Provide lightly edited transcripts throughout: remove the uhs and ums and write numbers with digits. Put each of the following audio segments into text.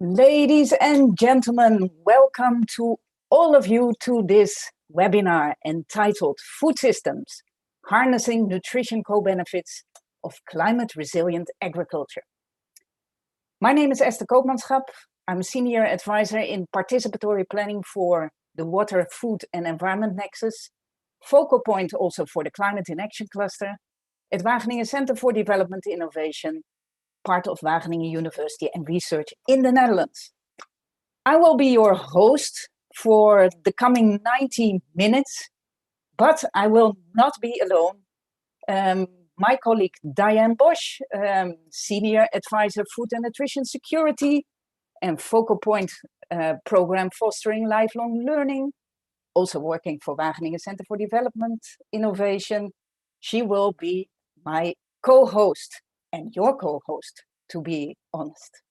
Ladies and gentlemen, welcome to all of you to this webinar entitled Food Systems, Harnessing Nutrition Co-Benefits of Climate Resilient Agriculture. My name is Esther Koopmanschap. I'm a Senior Advisor in Participatory Planning for the Water, Food and Environment Nexus, focal point also for the Climate in Action Cluster, at Wageningen Center for Development Innovation, part of Wageningen University and Research in the Netherlands. I will be your host for the coming 90 minutes, but I will not be alone. My colleague Diane Bosch, Senior Advisor Food and Nutrition Security and focal point program fostering lifelong learning, also working for Wageningen Center for Development Innovation. She will be my co-host and your co-host, to be honest.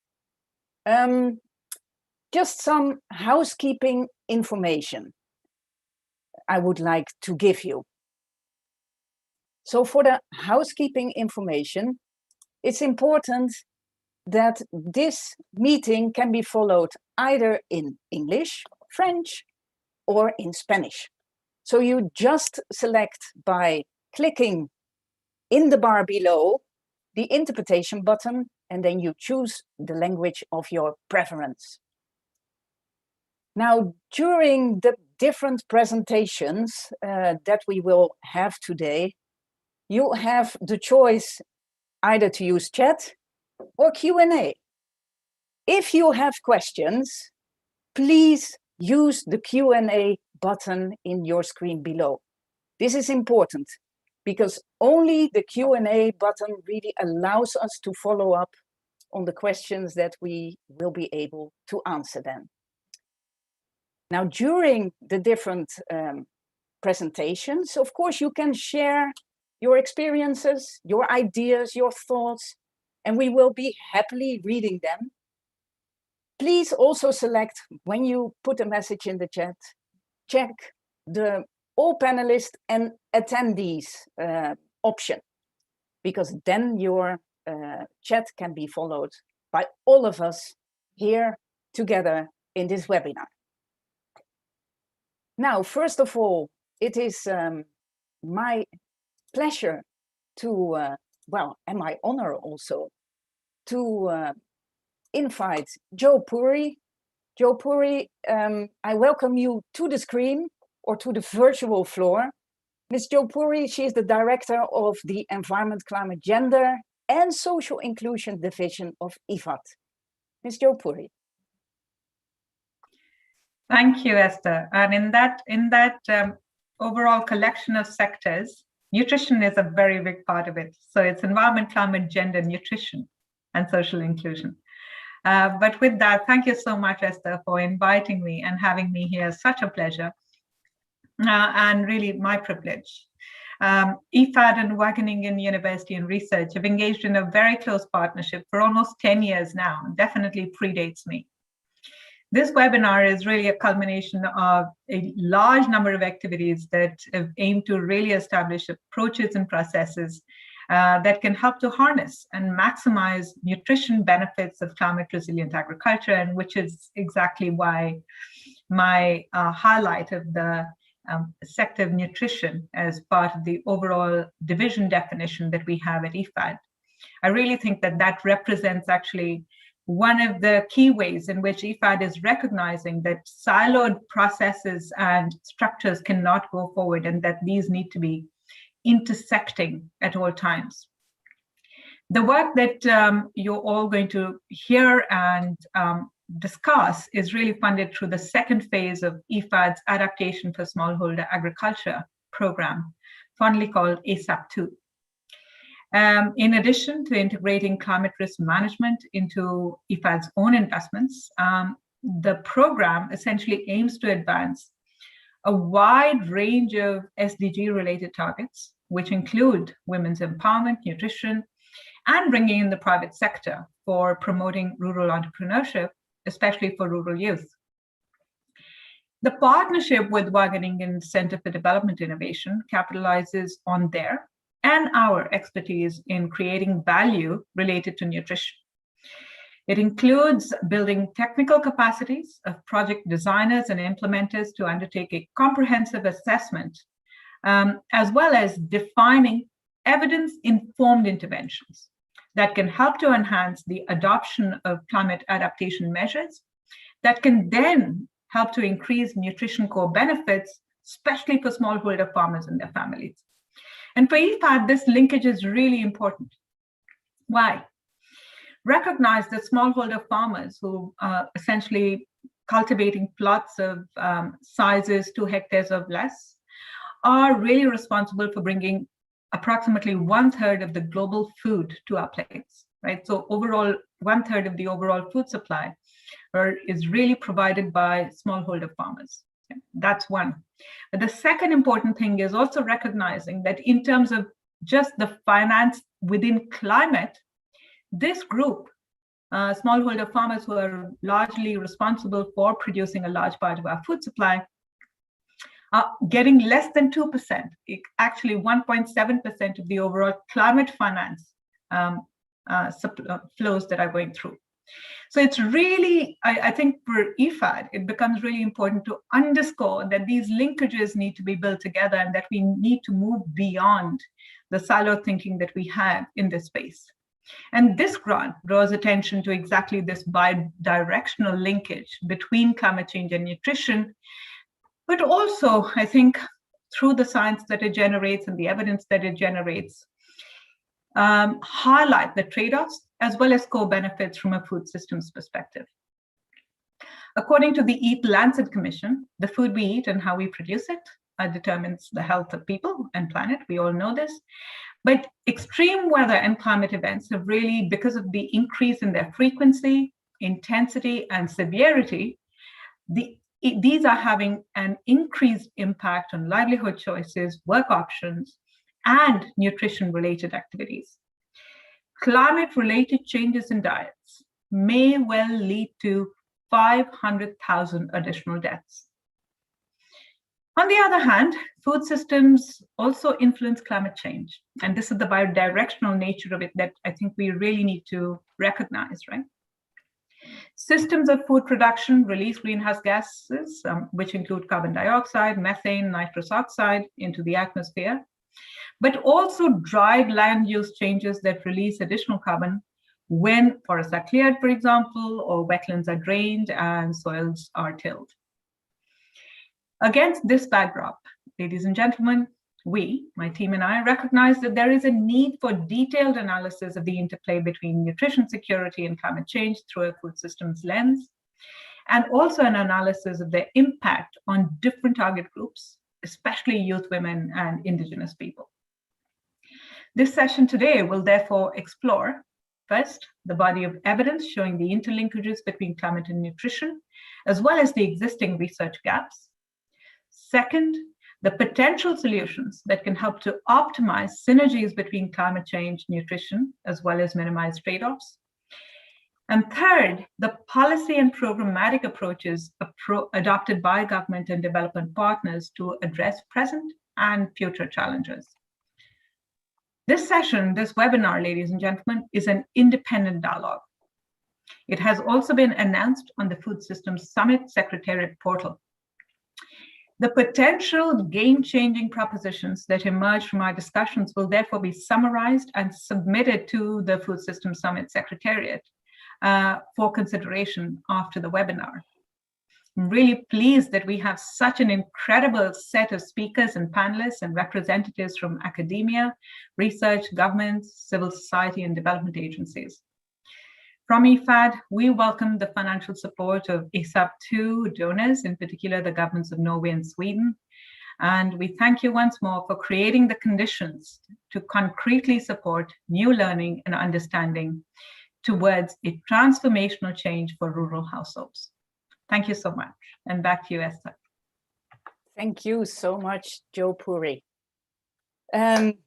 Just some housekeeping information I would like to give you. So for the housekeeping information, it's important that this meeting can be followed either in English, French, or in Spanish. So you just select by clicking in the bar below the interpretation button, and then you choose the language of your preference. Now, during the different presentations that we will have today, you have the choice either to use chat or Q&A. If you have questions, please use the Q&A button in your screen below. This is important because only the Q&A button really allows us to follow up on the questions that we will be able to answer then. Now, during the different presentations, of course, you can share your experiences, your ideas, your thoughts, and we will be happily reading them. Please also select, when you put a message in the chat, check the all panelists and attendees option, because then your chat can be followed by all of us here together in this webinar. Now, first of all, it is my pleasure to, and my honor also, to invite Jo Puri. Jo Puri, I welcome you to the screen or to the virtual floor. Ms. Jo Puri, she is the Director of the Environment, Climate, Gender and Social Inclusion Division of IFAD. Ms. Jo Puri. Thank you, Esther. And in that overall collection of sectors, nutrition is a very big part of it. So it's environment, climate, gender, nutrition, and social inclusion. But with that, thank you so much, Esther, for inviting me and having me here. Such a pleasure. And really my privilege. IFAD and Wageningen University and Research have engaged in a very close partnership for almost 10 years now, definitely predates me. This webinar is really a culmination of a large number of activities that aim to really establish approaches and processes that can help to harness and maximize nutrition benefits of climate resilient agriculture, and which is exactly why my highlight of the sector of nutrition as part of the overall division definition that we have at IFAD. I really think that that represents actually one of the key ways in which IFAD is recognizing that siloed processes and structures cannot go forward, and that these need to be intersecting at all times. The work that you're all going to hear and discuss is really funded through the second phase of IFAD's Adaptation for Smallholder Agriculture program, fondly called ASAP2. In addition to integrating climate risk management into IFAD's own investments, the program essentially aims to advance a wide range of SDG-related targets, which include women's empowerment, nutrition, and bringing in the private sector for promoting rural entrepreneurship, especially for rural youth. The partnership with Wageningen Center for Development Innovation capitalizes on their and our expertise in creating value related to nutrition. It includes building technical capacities of project designers and implementers to undertake a comprehensive assessment, as well as defining evidence-informed interventions that can help to enhance the adoption of climate adaptation measures that can then help to increase nutrition core benefits, especially for smallholder farmers and their families. And for IFAD, this linkage is really important. Why? Recognize that smallholder farmers who are essentially cultivating plots of sizes 2 hectares or less are really responsible for bringing approximately 1/3 of the global food to our plates, right? So overall, 1/3 of the overall food supply is really provided by smallholder farmers. Okay? That's one. But the second important thing is also recognizing that in terms of just the finance within climate, this group, smallholder farmers who are largely responsible for producing a large part of our food supply, getting less than 2%, actually 1.7% of the overall climate finance flows that are going through. So it's really, I think for IFAD, it becomes really important to underscore that these linkages need to be built together and that we need to move beyond the silo thinking that we have in this space. And this grant draws attention to exactly this bi-directional linkage between climate change and nutrition, but also, I think, through the science that it generates and the evidence that it generates, highlight the trade-offs as well as co-benefits from a food systems perspective. According to the Eat Lancet Commission, the food we eat and how we produce it determines the health of people and planet. We all know this. But extreme weather and climate events have really, because of the increase in their frequency, intensity, and severity, these are having an increased impact on livelihood choices, work options, and nutrition-related activities. Climate-related changes in diets may well lead to 500,000 additional deaths. On the other hand, food systems also influence climate change. And this is the bidirectional nature of it that I think we really need to recognize, right? Systems of food production release greenhouse gases, which include carbon dioxide, methane, nitrous oxide into the atmosphere, but also drive land use changes that release additional carbon when forests are cleared, for example, or wetlands are drained and soils are tilled. Against this backdrop, ladies and gentlemen, we, my team and I, recognize that there is a need for detailed analysis of the interplay between nutrition security and climate change through a food systems lens, and also an analysis of their impact on different target groups, especially youth, women, and Indigenous people. This session today will therefore explore, first, the body of evidence showing the interlinkages between climate and nutrition, as well as the existing research gaps. Second, the potential solutions that can help to optimize synergies between climate change, nutrition, as well as minimize trade-offs. And third, the policy and programmatic approaches adopted by government and development partners to address present and future challenges. This session, this webinar, ladies and gentlemen, is an independent dialogue. It has also been announced on the Food Systems Summit Secretariat portal. The potential game-changing propositions that emerge from our discussions will therefore be summarized and submitted to the Food Systems Summit Secretariat for consideration after the webinar. I'm really pleased that we have such an incredible set of speakers and panelists and representatives from academia, research, governments, civil society, and development agencies. From IFAD, we welcome the financial support of ASAP2 donors, in particular the governments of Norway and Sweden. And we thank you once more for creating the conditions to concretely support new learning and understanding towards a transformational change for rural households. Thank you so much. And back to you, Esther. Thank you so much, Jo Puri. In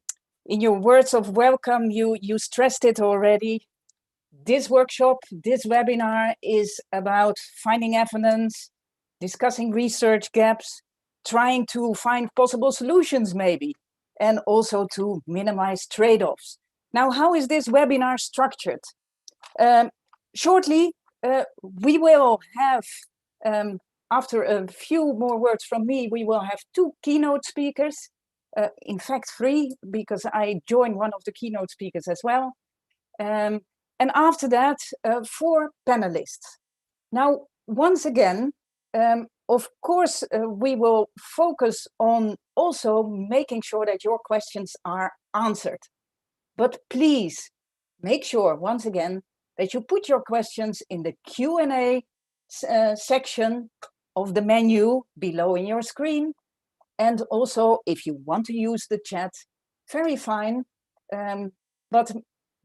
your words of welcome, you stressed it already. This workshop, this webinar is about finding evidence, discussing research gaps, trying to find possible solutions maybe, and also to minimize trade-offs. Now, how is this webinar structured? shortly, we will have, after a few more words from me, we will have 2 keynote speakers. In fact, 3, because I joined one of the keynote speakers as well. And after that, 4 panelists. Now, once again, of course, we will focus on also making sure that your questions are answered. But please make sure, once again, that you put your questions in the Q&A section of the menu below in your screen. And also, if you want to use the chat, very fine. But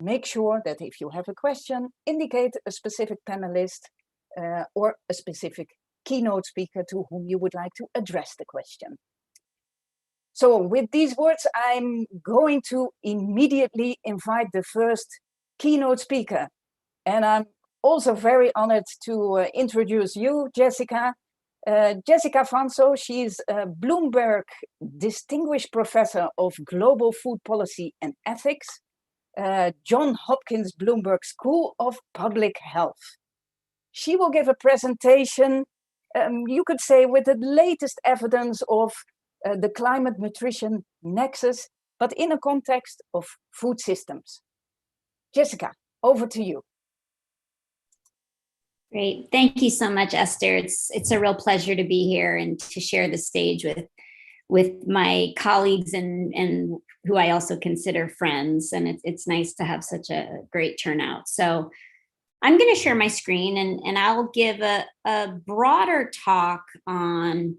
make sure that if you have a question, indicate a specific panelist or a specific keynote speaker to whom you would like to address the question. So with these words, I'm going to immediately invite the first keynote speaker. And I'm also very honored to introduce you, Jessica. Jessica Fanso, she's a Bloomberg Distinguished Professor of Global Food Policy and Ethics, Johns Hopkins Bloomberg School of Public Health. She will give a presentation, you could say, with the latest evidence of the climate nutrition nexus, but in a context of food systems. Jessica, over to you. Great. Thank you so much, Esther. It's a real pleasure to be here and to share the stage with my colleagues and who I also consider friends. And it's nice to have such a great turnout. So I'm going to share my screen and I'll give a broader talk on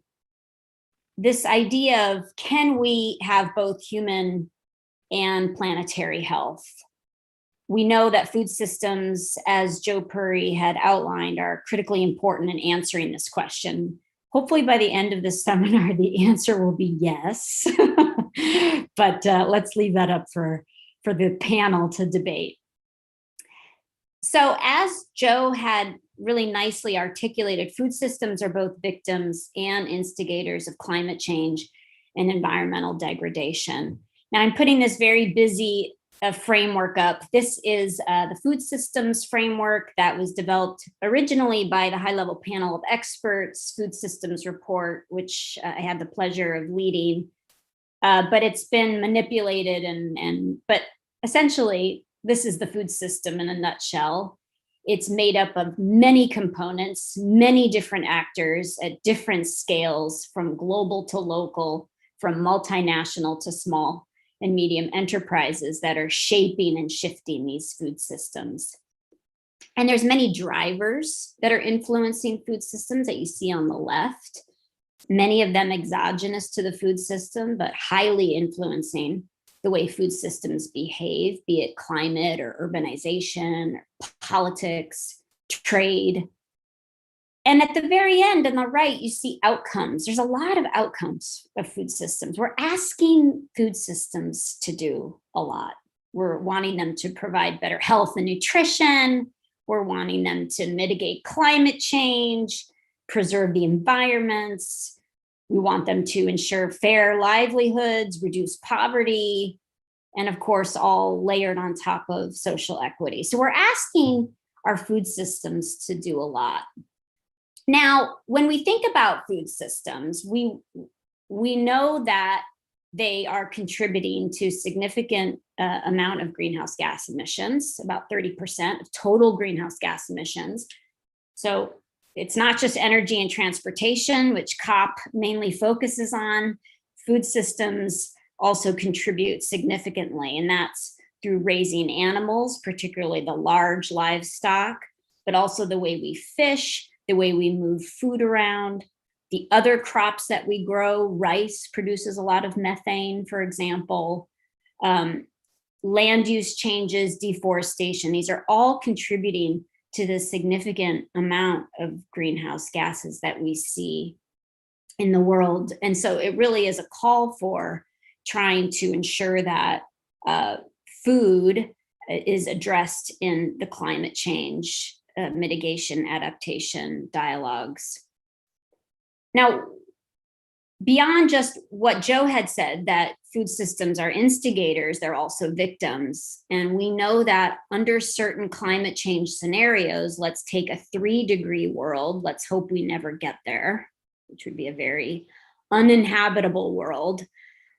this idea of, can we have both human and planetary health? We know that food systems, as Joe Puri had outlined, are critically important in answering this question. Hopefully by the end of this seminar, the answer will be yes, but let's leave that up for the panel to debate. So as Joe had really nicely articulated, food systems are both victims and instigators of climate change and environmental degradation. Now I'm putting this very busy framework up. This is the food systems framework that was developed originally by the high-level panel of experts, food systems report, which I had the pleasure of leading. But it's been manipulated but essentially this is the food system in a nutshell. It's made up of many components, many different actors at different scales, from global to local, from multinational to small and medium enterprises that are shaping and shifting these food systems. And there's many drivers that are influencing food systems that you see on the left, many of them exogenous to the food system, but highly influencing the way food systems behave, be it climate or urbanization, or politics, trade. And at the very end on the right, you see outcomes. There's a lot of outcomes of food systems. We're asking food systems to do a lot. We're wanting them to provide better health and nutrition. We're wanting them to mitigate climate change, preserve the environments. We want them to ensure fair livelihoods, reduce poverty, and of course, all layered on top of social equity. So we're asking our food systems to do a lot. Now, when we think about food systems, we know that they are contributing to significant amount of greenhouse gas emissions, about 30% of total greenhouse gas emissions. So it's not just energy and transportation, which COP mainly focuses on. Food systems also contribute significantly, and that's through raising animals, particularly the large livestock, but also the way we fish, the way we move food around, the other crops that we grow. Rice produces a lot of methane, for example. Land use changes, deforestation, these are all contributing to the significant amount of greenhouse gases that we see in the world. And so it really is a call for trying to ensure that food is addressed in the climate change mitigation, adaptation dialogues. Now, beyond just what Joe had said, that food systems are instigators, they're also victims. And we know that under certain climate change scenarios, let's take a 3-degree world, let's hope we never get there, which would be a very uninhabitable world.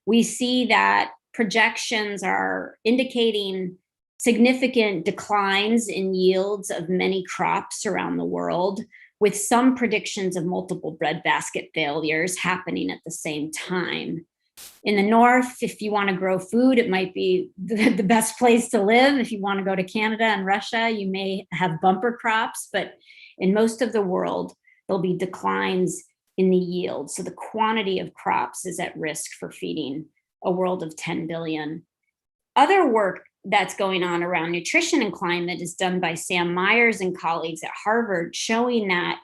We see that projections are indicating significant declines in yields of many crops around the world, with some predictions of multiple breadbasket failures happening at the same time. In the North, if you want to grow food, it might be the best place to live. If you want to go to Canada and Russia, you may have bumper crops, but in most of the world, there'll be declines in the yield. So the quantity of crops is at risk for feeding a world of 10 billion. Other work that's going on around nutrition and climate is done by Sam Myers and colleagues at Harvard, showing that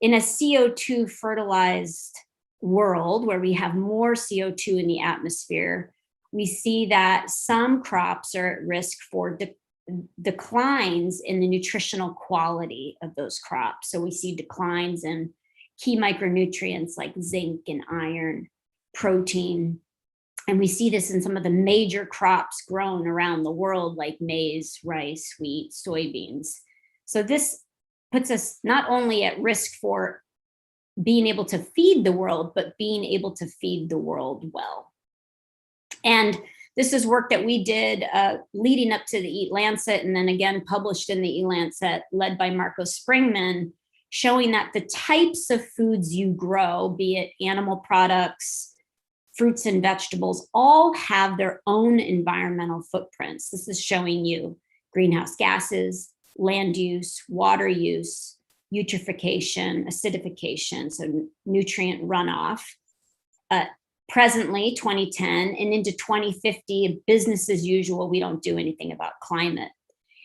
in a CO2 fertilized world where we have more CO2 in the atmosphere, we see that some crops are at risk for declines in the nutritional quality of those crops. So we see declines in key micronutrients like zinc and iron, protein. And we see this in some of the major crops grown around the world, like maize, rice, wheat, soybeans. So this puts us not only at risk for being able to feed the world, but being able to feed the world well. And this is work that we did leading up to the Eat Lancet, and then again published in the Eat Lancet, led by Marco Springman, showing that the types of foods you grow, be it animal products, fruits and vegetables, all have their own environmental footprints. This is showing you greenhouse gases, land use, water use, eutrophication, acidification, so nutrient runoff. Presently, 2010 and into 2050, business as usual, we don't do anything about climate.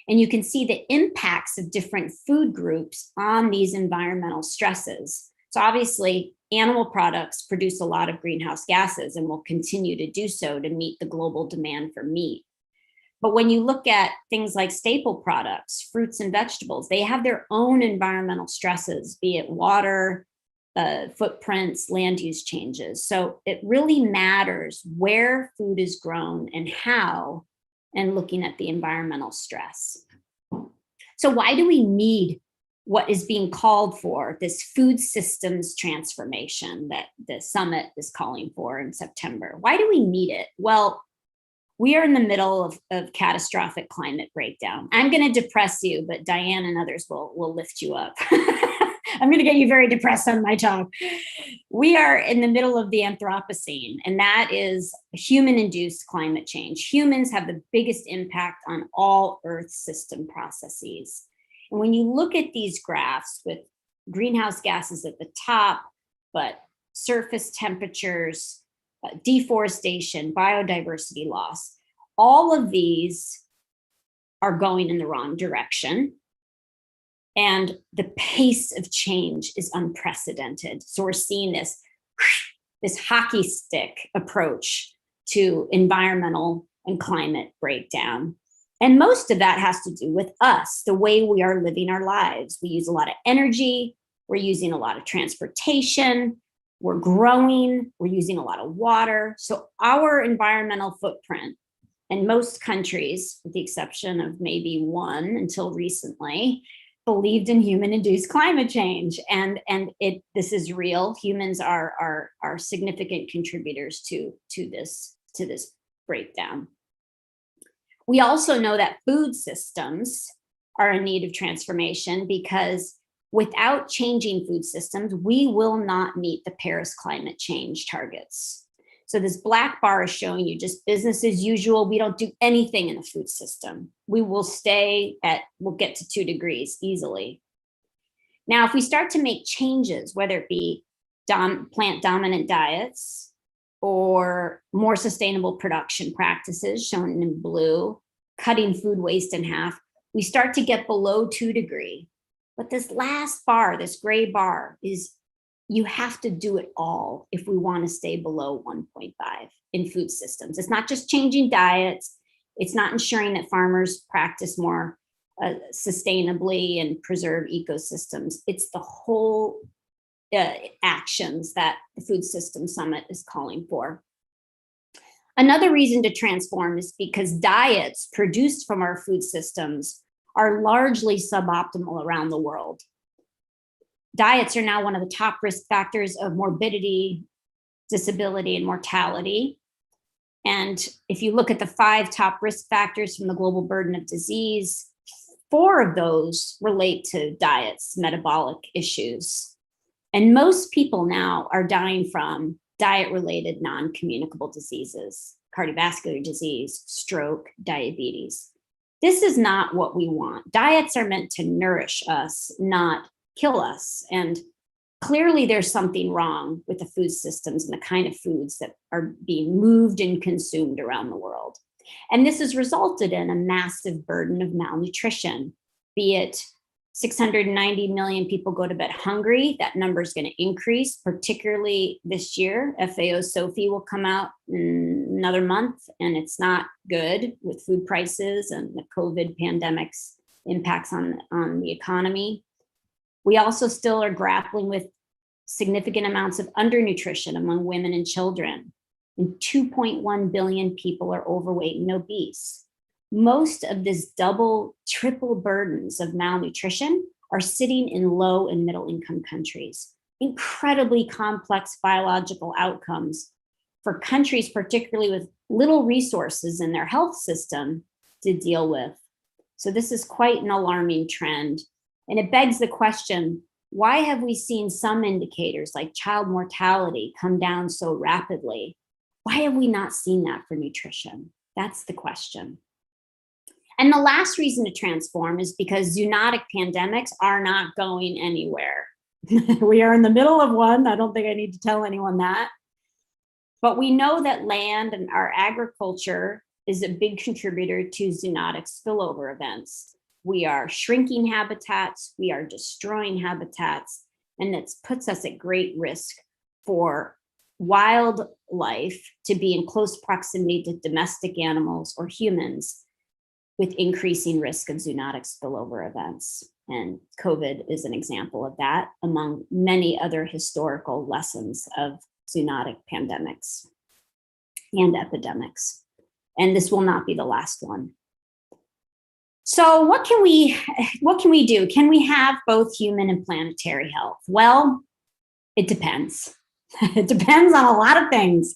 And you can see the impacts of different food groups on these environmental stresses. So obviously, animal products produce a lot of greenhouse gases and will continue to do so to meet the global demand for meat. But when you look at things like staple products, fruits and vegetables, they have their own environmental stresses, be it water, footprints, land use changes. So it really matters where food is grown and how, and looking at the environmental stress. So why do we need what is being called for, this food systems transformation that the summit is calling for in September? Why do we need it? Well, we are in the middle of catastrophic climate breakdown. I'm going to depress you, but Diane and others will lift you up. I'm going to get you very depressed on my talk. We are in the middle of the Anthropocene, and that is human-induced climate change. Humans have the biggest impact on all Earth system processes. And when you look at these graphs with greenhouse gases at the top, but surface temperatures, deforestation, biodiversity loss, all of these are going in the wrong direction. And the pace of change is unprecedented. So we're seeing this hockey stick approach to environmental and climate breakdown. And most of that has to do with us, the way we are living our lives. We use a lot of energy, we're using a lot of transportation, we're growing, we're using a lot of water. So our environmental footprint in most countries, with the exception of maybe one until recently, believed in human-induced climate change, and this is real. Humans are significant contributors to this breakdown. We also know that food systems are in need of transformation, because without changing food systems, we will not meet the Paris climate change targets. So this black bar is showing you just business as usual. We don't do anything in the food system. We will we'll get to 2 degrees easily. Now, if we start to make changes, whether it be plant dominant diets or more sustainable production practices shown in blue, cutting food waste in half, we start to get below 2 degrees. But this last bar, this gray bar, is you have to do it all if we want to stay below 1.5 in food systems. It's not just changing diets. It's not ensuring that farmers practice more sustainably and preserve ecosystems. It's the whole actions that the Food Systems Summit is calling for. Another reason to transform is because diets produced from our food systems are largely suboptimal around the world. Diets are now one of the top risk factors of morbidity, disability, and mortality. And if you look at the 5 top risk factors from the global burden of disease, 4 of those relate to diets, metabolic issues. And most people now are dying from diet-related non-communicable diseases, cardiovascular disease, stroke, diabetes. This is not what we want. Diets are meant to nourish us, not kill us. And clearly there's something wrong with the food systems and the kind of foods that are being moved and consumed around the world. And this has resulted in a massive burden of malnutrition, be it 690 million people go to bed hungry. That number is going to increase, particularly this year. FAO SOFI will come out in another month, and it's not good with food prices and the COVID pandemic's impacts on the economy. We also still are grappling with significant amounts of undernutrition among women and children. And 2.1 billion people are overweight and obese. Most of this double, triple burdens of malnutrition are sitting in low and middle income countries. Incredibly complex biological outcomes for countries, particularly with little resources in their health system to deal with. So this is quite an alarming trend. And it begs the question, why have we seen some indicators like child mortality come down so rapidly? Why have we not seen that for nutrition? That's the question. And the last reason to transform is because zoonotic pandemics are not going anywhere. We are in the middle of one. I don't think I need to tell anyone that. But we know that land and our agriculture is a big contributor to zoonotic spillover events. We are shrinking habitats, we are destroying habitats, and that puts us at great risk for wildlife to be in close proximity to domestic animals or humans, with increasing risk of zoonotic spillover events. And COVID is an example of that, among many other historical lessons of zoonotic pandemics and epidemics. And this will not be the last one. So what can we do? Can we have both human and planetary health? Well, it depends. It depends on a lot of things.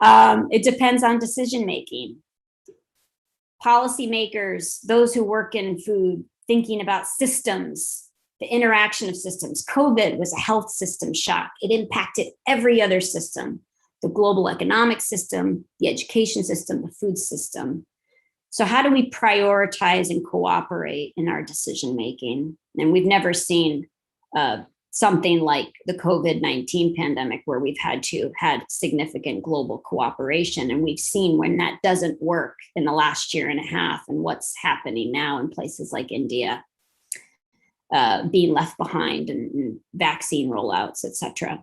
It depends on decision-making. Policymakers, those who work in food, thinking about systems, the interaction of systems. COVID was a health system shock. It impacted every other system, the global economic system, the education system, the food system. So how do we prioritize and cooperate in our decision-making? And we've never seen something like the COVID-19 pandemic where we've had significant global cooperation. And we've seen when that doesn't work in the last year and a half and what's happening now in places like India, being left behind and vaccine rollouts, et cetera.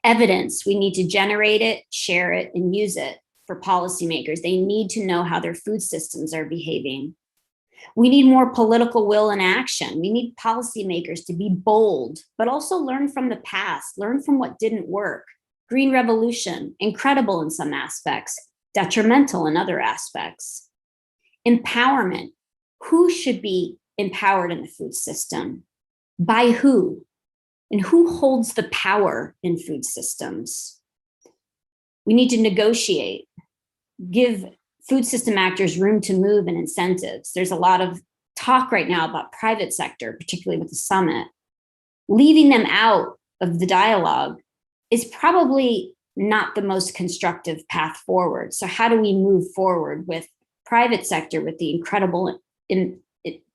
Evidence, we need to generate it, share it, and use it for policymakers. They need to know how their food systems are behaving. We need more political will and action. We need policymakers to be bold, but also learn from the past, learn from what didn't work. Green revolution, incredible in some aspects, detrimental in other aspects. Empowerment, who should be empowered in the food system? By who? And who holds the power in food systems? We need to negotiate, give food system actors room to move and incentives. There's a lot of talk right now about private sector, particularly with the summit. Leaving them out of the dialogue is probably not the most constructive path forward. So how do we move forward with private sector, with the incredible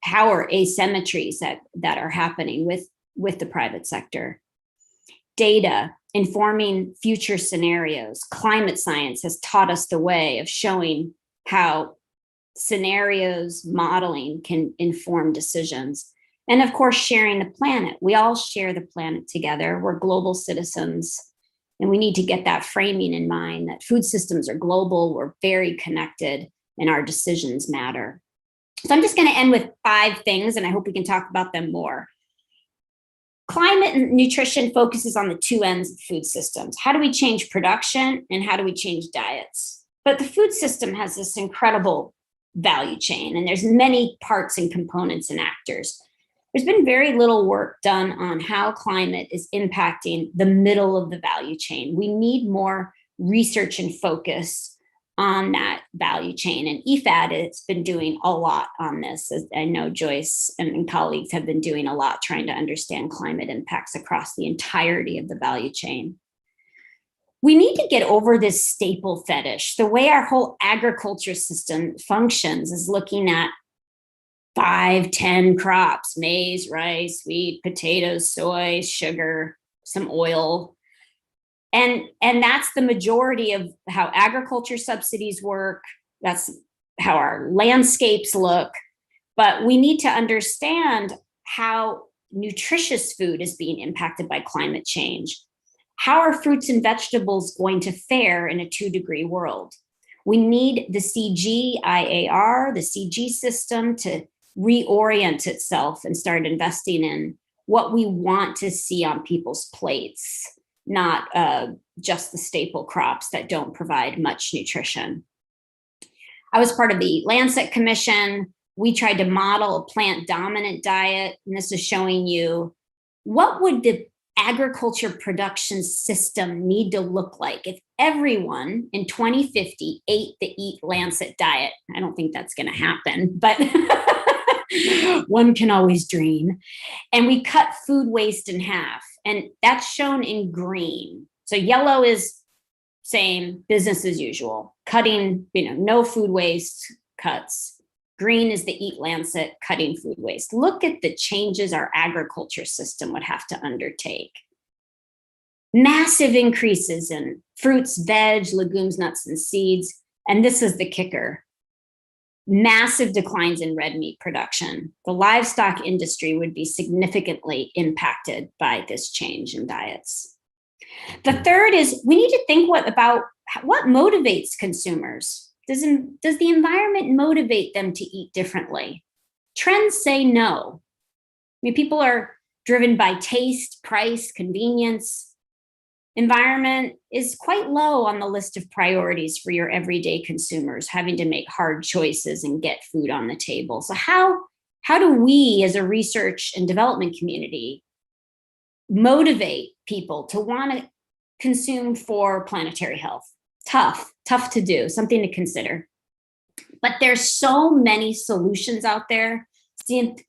power asymmetries that are happening with the private sector? Data, informing future scenarios. Climate science has taught us the way of showing how scenarios modeling can inform decisions. And of course, sharing the planet. We all share the planet together. We're global citizens, and we need to get that framing in mind that food systems are global, we're very connected, and our decisions matter. So I'm just going to end with 5 things, and I hope we can talk about them more. Climate and nutrition focuses on the two ends of food systems. How do we change production and how do we change diets? But the food system has this incredible value chain, and there's many parts and components and actors. There's been very little work done on how climate is impacting the middle of the value chain. We need more research and focus on that value chain. And IFAD has been doing a lot on this. As I know Joyce and colleagues have been doing a lot trying to understand climate impacts across the entirety of the value chain. We need to get over this staple fetish. The way our whole agriculture system functions is looking at 5, 10 crops: maize, rice, wheat, potatoes, soy, sugar, some oil. And that's the majority of how agriculture subsidies work. That's how our landscapes look. But we need to understand how nutritious food is being impacted by climate change. How are fruits and vegetables going to fare in a 2-degree world? We need the CGIAR, the CG system, to reorient itself and start investing in what we want to see on people's plates, not just the staple crops that don't provide much nutrition. I was part of the Lancet Commission. We tried to model a plant-dominant diet, and this is showing you what would the agriculture production system need to look like if everyone in 2050 ate the Eat Lancet diet. I don't think that's going to happen, but one can always dream. And we cut food waste in half, and that's shown in green. So yellow is same, business as usual, cutting, no food waste cuts. Green is the Eat Lancet, cutting food waste. Look at the changes our agriculture system would have to undertake. Massive increases in fruits, veg, legumes, nuts, and seeds. And this is the kicker: massive declines in red meat production. The livestock industry would be significantly impacted by this change in diets. The third is we need to think about what motivates consumers. Does the environment motivate them to eat differently? Trends say no. I mean, people are driven by taste, price, convenience. Environment is quite low on the list of priorities for your everyday consumers, having to make hard choices and get food on the table. So how do we as a research and development community motivate people to want to consume for planetary health? Tough to do, something to consider. But there's so many solutions out there.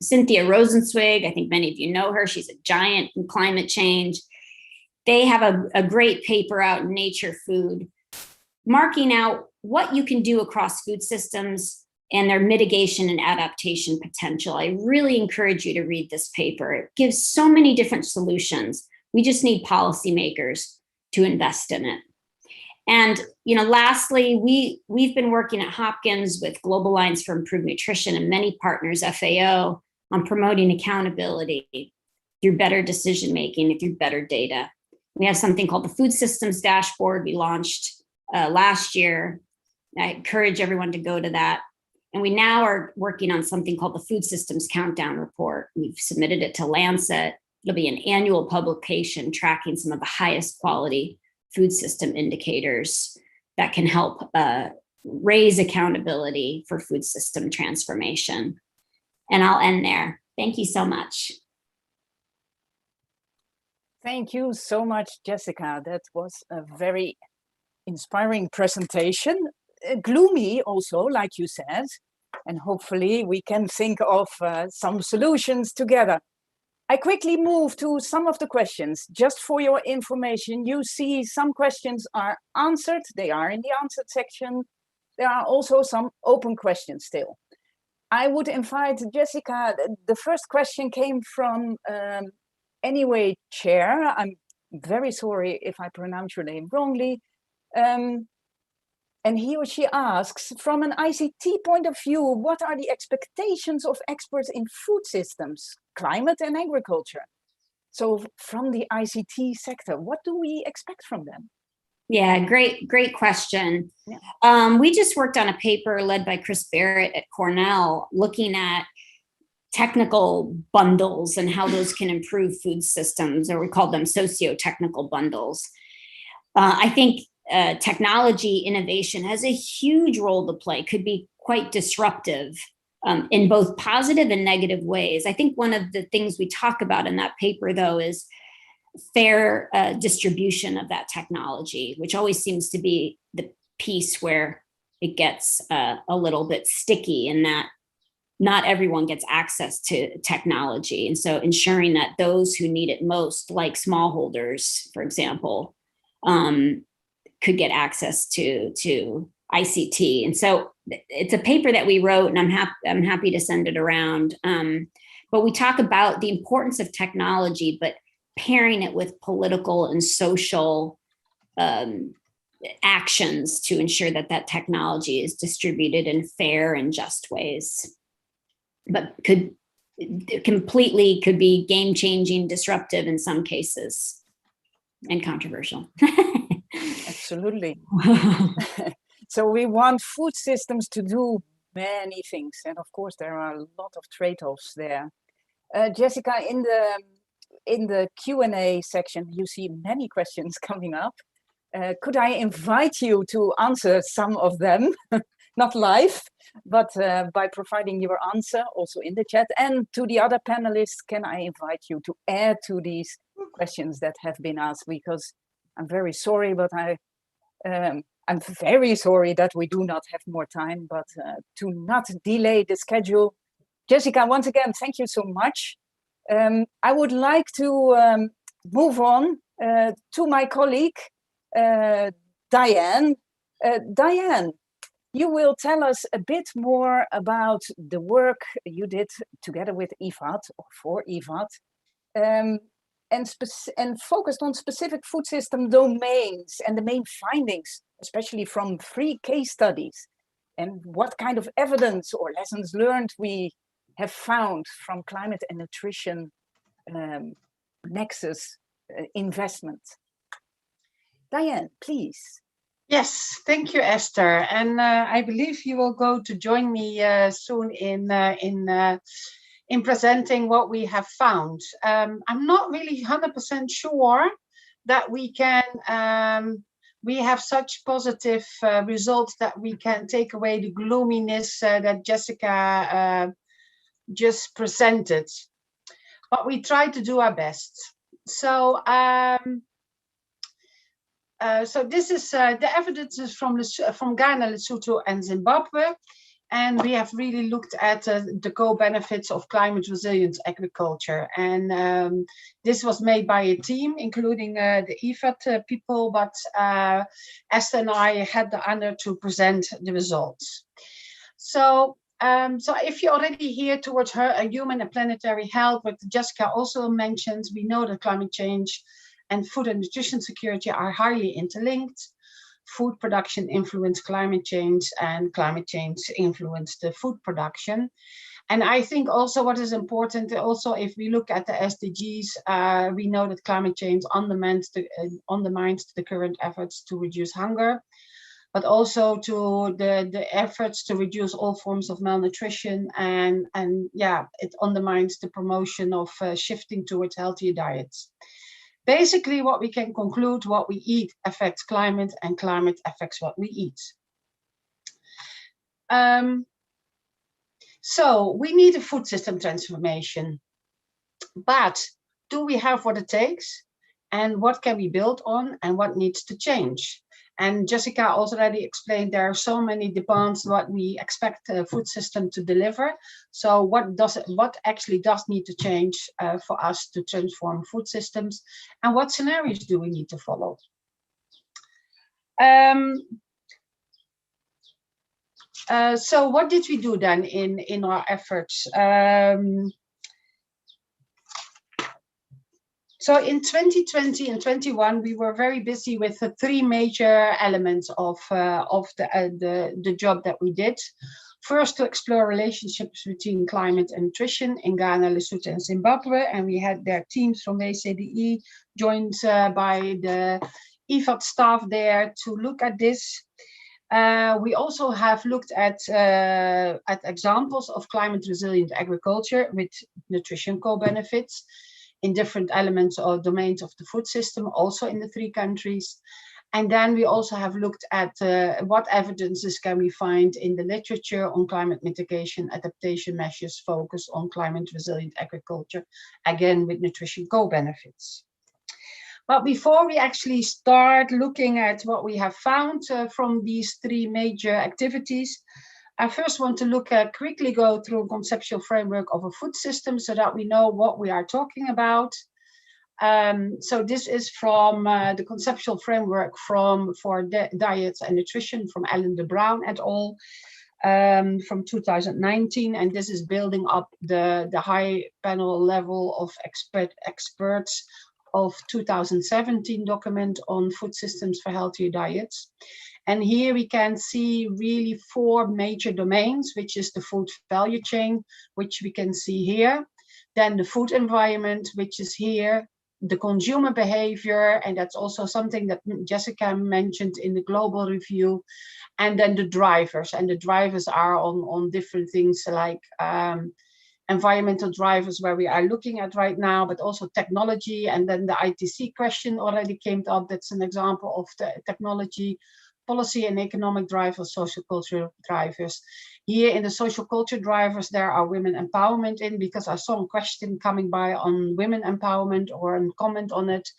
Cynthia Rosenzweig, I think many of you know her, she's a giant in climate change. They have a great paper out in Nature Food, marking out what you can do across food systems and their mitigation and adaptation potential. I really encourage you to read this paper. It gives so many different solutions. We just need policymakers to invest in it. And lastly, we've been working at Hopkins with Global Alliance for Improved Nutrition and many partners, FAO, on promoting accountability through better decision-making and through better data. We have something called the Food Systems Dashboard we launched last year. I encourage everyone to go to that. And we now are working on something called the Food Systems Countdown Report. We've submitted it to Lancet. It'll be an annual publication tracking some of the highest quality food system indicators that can help raise accountability for food system transformation. And I'll end there. Thank you so much. Thank you so much, Jessica. That was a very inspiring presentation. Gloomy also, like you said, and hopefully we can think of some solutions together. I quickly move to some of the questions. Just for your information, you see some questions are answered. They are in the answered section. There are also some open questions still. I would invite Jessica. The first question came from Anyway Chair. I'm very sorry if I pronounce your name wrongly. And he or she asks, from an ICT point of view, what are the expectations of experts in food systems, climate and agriculture? So from the ICT sector, what do we expect from them? Yeah, great question. Yeah. We just worked on a paper led by Chris Barrett at Cornell, looking at technical bundles and how those can improve food systems, or we call them socio-technical bundles. I think technology innovation has a huge role to play, could be quite disruptive in both positive and negative ways. I think one of the things we talk about in that paper, though, is fair distribution of that technology, which always seems to be the piece where it gets a little bit sticky, in that not everyone gets access to technology. And so ensuring that those who need it most, like smallholders, for example, could get access to ICT. And so it's a paper that we wrote, and I'm happy to send it around. But we talk about the importance of technology, but pairing it with political and social actions to ensure that that technology is distributed in fair and just ways. But could be game-changing, disruptive in some cases, and controversial. Absolutely. So we want food systems to do many things, and of course there are a lot of trade-offs there. Jessica, in the Q&A section, you see many questions coming up. Could I invite you to answer some of them? Not live, but by providing your answer also in the chat. And to the other panelists, can I invite you to add to these questions that have been asked? Because I'm very sorry, but I'm very sorry that we do not have more time, but to not delay the schedule. Jessica, once again, thank you so much. I would like to move on to my colleague, Diane. Diane, you will tell us a bit more about the work you did together with IFAD, or for IFAD, and focused on specific food system domains and the main findings, especially from 3 case studies, and what kind of evidence or lessons learned we have found from climate and nutrition nexus investment. Diane, please. Yes, thank you, Esther. And I believe you will go to join me soon in presenting what we have found. I'm not really 100% sure that we have such positive results that we can take away the gloominess that Jessica just presented. But we try to do our best. So, so this is the evidence is from Ghana, Lesotho, and Zimbabwe, and we have really looked at the co-benefits of climate resilient agriculture. And this was made by a team, including the IFAD people, but Esther and I had the honor to present the results. So, so if you're already here towards human and planetary health, what Jessica also mentioned, we know that climate change and food and nutrition security are highly interlinked. Food production influences climate change, and climate change influences the food production. And I think also what is important, also if we look at the SDGs, we know that climate change undermines the current efforts to reduce hunger, but also to the efforts to reduce all forms of malnutrition, and yeah, it undermines the promotion of shifting towards healthier diets. Basically, what we can conclude, what we eat affects climate, and climate affects what we eat. So we need a food system transformation, but do we have what it takes? And what can we build on, and what needs to change? And Jessica already explained there are so many demands what we expect a food system to deliver. So what actually does need to change for us to transform food systems, and what scenarios do we need to follow? So what did we do then in our efforts? So in 2020 and 21, we were very busy with the 3 major elements of the job that we did. First, to explore relationships between climate and nutrition in Ghana, Lesotho, and Zimbabwe. And we had their teams from ACDE joined by the IFAD staff there to look at this. We also have looked at examples of climate resilient agriculture with nutrition co-benefits in different elements or domains of the food system, also in the 3 countries. And then we also have looked at what evidences can we find in the literature on climate mitigation adaptation measures focused on climate resilient agriculture, again with nutrition co-benefits. But before we actually start looking at what we have found from these 3 major activities, I first want to quickly go through a conceptual framework of a food system so that we know what we are talking about. So this is from the conceptual framework for diets and nutrition from Ellen de Bruin et al. From 2019, and this is building up the high panel level of experts of 2017 document on food systems for healthier diets. And here we can see really 4 major domains, which is the food value chain, which we can see here. Then the food environment, which is here. The consumer behavior, and that's also something that Jessica mentioned in the global review. And then the drivers, and the drivers are on different things like environmental drivers where we are looking at right now, but also technology. And then the ITC question already came up. That's an example of the technology, policy and economic drivers, social cultural drivers. Here in the social culture drivers, there are women empowerment in, because I saw a question coming by on women empowerment or a comment on it,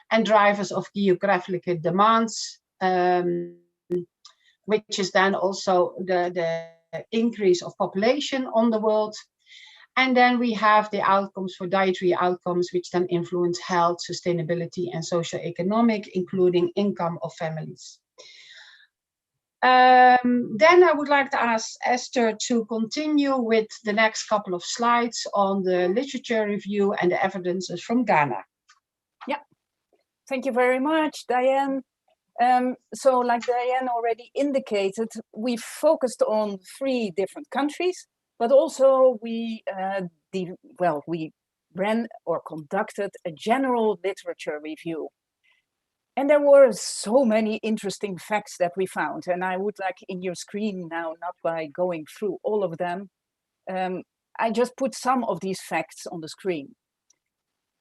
and drivers of geographic demands, which is then also the increase of population on the world. And then we have the outcomes for dietary outcomes, which then influence health, sustainability, and socio-economic, including income of families. Then I would like to ask Esther to continue with the next couple of slides on the literature review and the evidences from Ghana. Yeah, thank you very much, Diane. So like Diane already indicated, we focused on 3 different countries, but also we ran or conducted a general literature review. And there were so many interesting facts that we found. And I would like in your screen now, not by going through all of them, I just put some of these facts on the screen.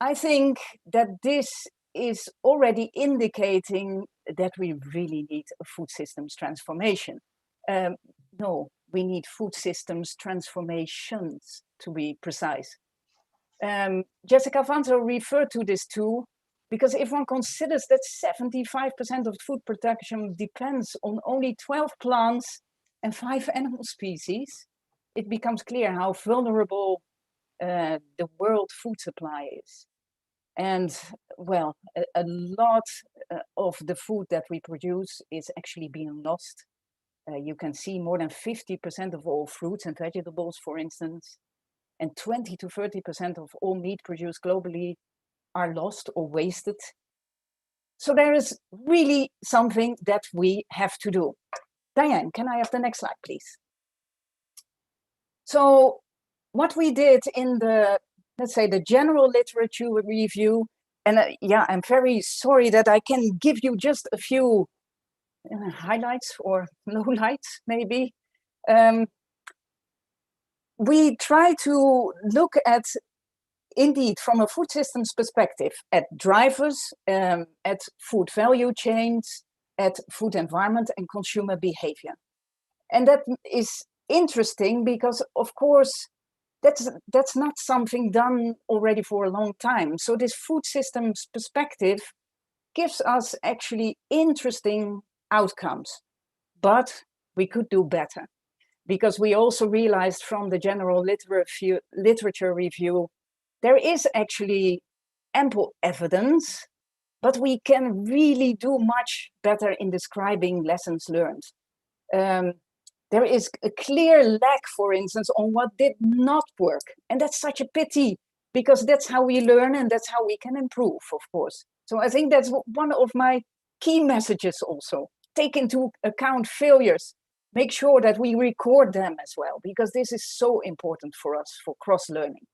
I think that this is already indicating that we really need a food systems transformation. No, we need food systems transformations, to be precise. Jessica Vanzo referred to this too, because if one considers that 75% of food production depends on only 12 plants and 5 animal species, it becomes clear how vulnerable the world food supply is. And well, a lot of the food that we produce is actually being lost. You can see more than 50% of all fruits and vegetables, for instance, and 20 to 30% of all meat produced globally are lost or wasted. So there is really something that we have to do. Diane, can I have the next slide, please? So what we did in the, let's say, the general literature review, and yeah, I'm very sorry that I can give you just a few highlights or lowlights, maybe. We try to look at, indeed, from a food systems perspective, at drivers, at food value chains, at food environment and consumer behavior. And that is interesting because, of course, that's not something done already for a long time. So this food systems perspective gives us actually interesting outcomes, but we could do better, because we also realized from the general literature review, there is actually ample evidence, but we can really do much better in describing lessons learned. There is a clear lack, for instance, on what did not work. And that's such a pity, because that's how we learn and that's how we can improve, of course. So I think that's one of my key messages also. Take into account failures. Make sure that we record them as well, because this is so important for us for cross-learning.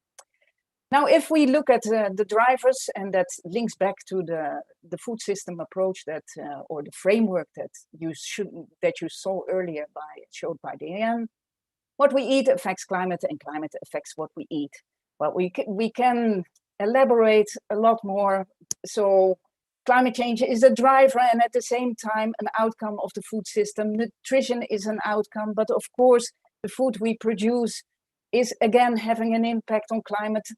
Now, if we look at the drivers, and that links back to the food system approach that, or the framework that you saw earlier showed by Diane, what we eat affects climate, and climate affects what we eat. But we can elaborate a lot more. So climate change is a driver, and at the same time an outcome of the food system. Nutrition is an outcome, but of course the food we produce is again having an impact on climate.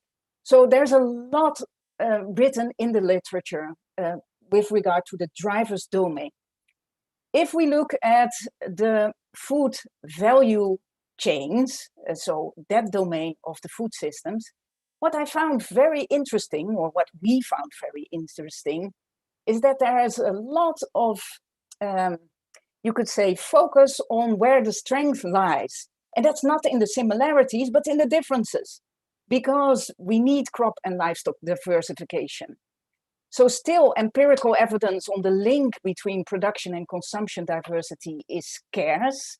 So there's a lot written in the literature with regard to the drivers domain. If we look at the food value chains, so that domain of the food systems, what I found very interesting, or what we found very interesting, is that there is a lot of, you could say, focus on where the strength lies. And that's not in the similarities, but in the differences, because we need crop and livestock diversification. So still empirical evidence on the link between production and consumption diversity is scarce,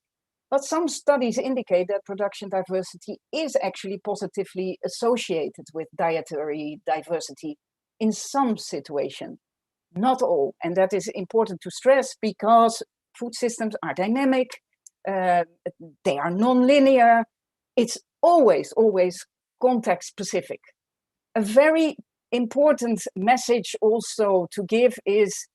but some studies indicate that production diversity is actually positively associated with dietary diversity in some situations, not all. And that is important to stress because food systems are dynamic, they are non-linear, it's always context specific. A very important message also to give is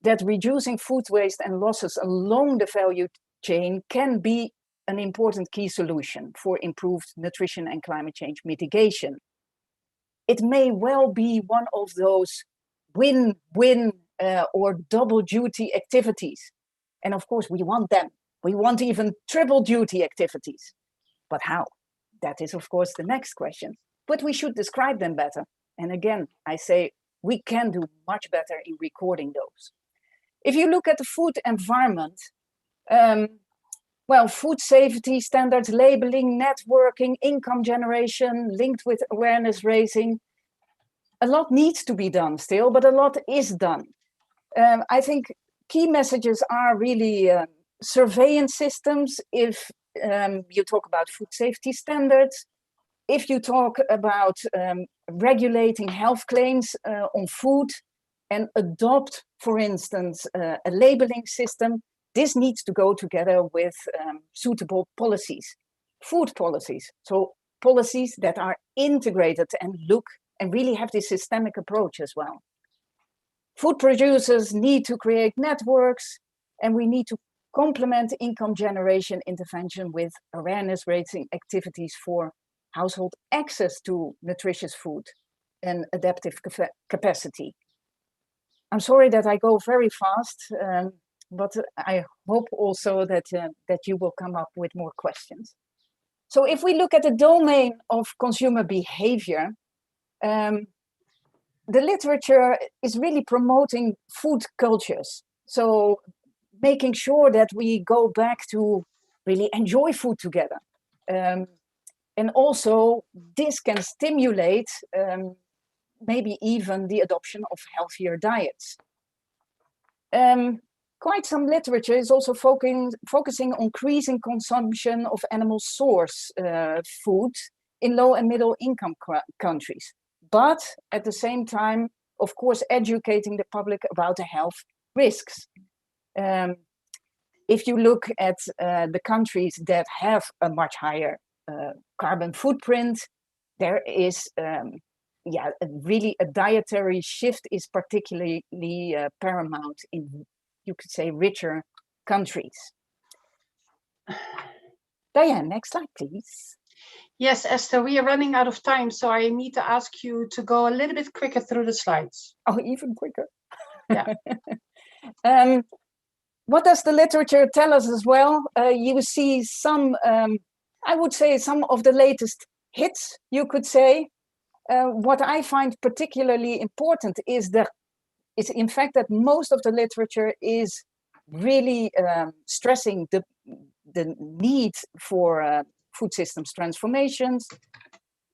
that reducing food waste and losses along the value chain can be an important key solution for improved nutrition and climate change mitigation. It may well be one of those win-win or double duty activities. And of course, we want them. We want even triple duty activities. But how? That is, of course, the next question. But we should describe them better. And again, I say we can do much better in recording those. If you look at the food environment, well, food safety standards, labeling, networking, income generation, linked with awareness raising, a lot needs to be done still, but a lot is done. I think key messages are really surveillance systems, if you talk about food safety standards, if you talk about regulating health claims on food and adopt, for instance, a labeling system, this needs to go together with suitable policies, food policies. So policies that are integrated and look and really have this systemic approach as well. Food producers need to create networks, and we need to complement income generation intervention with awareness raising activities for household access to nutritious food and adaptive capacity. I'm sorry that I go very fast, but I hope also that, that you will come up with more questions. So if we look at the domain of consumer behavior, the literature is really promoting food cultures. So making sure that we go back to really enjoy food together. And also this can stimulate maybe even the adoption of healthier diets. Quite some literature is also focusing on increasing consumption of animal source food in low and middle income countries. But at the same time, of course, educating the public about the health risks. If you look at the countries that have a much higher carbon footprint, there is really a dietary shift is particularly paramount in, you could say, richer countries. Diane, next slide, please. Yes, Esther, we are running out of time, so I need to ask you to go a little bit quicker through the slides. Oh, even quicker. Yeah. What does the literature tell us as well? You see some, I would say, some of the latest hits, you could say. What I find particularly important is in fact that most of the literature is really stressing the need for food systems transformations,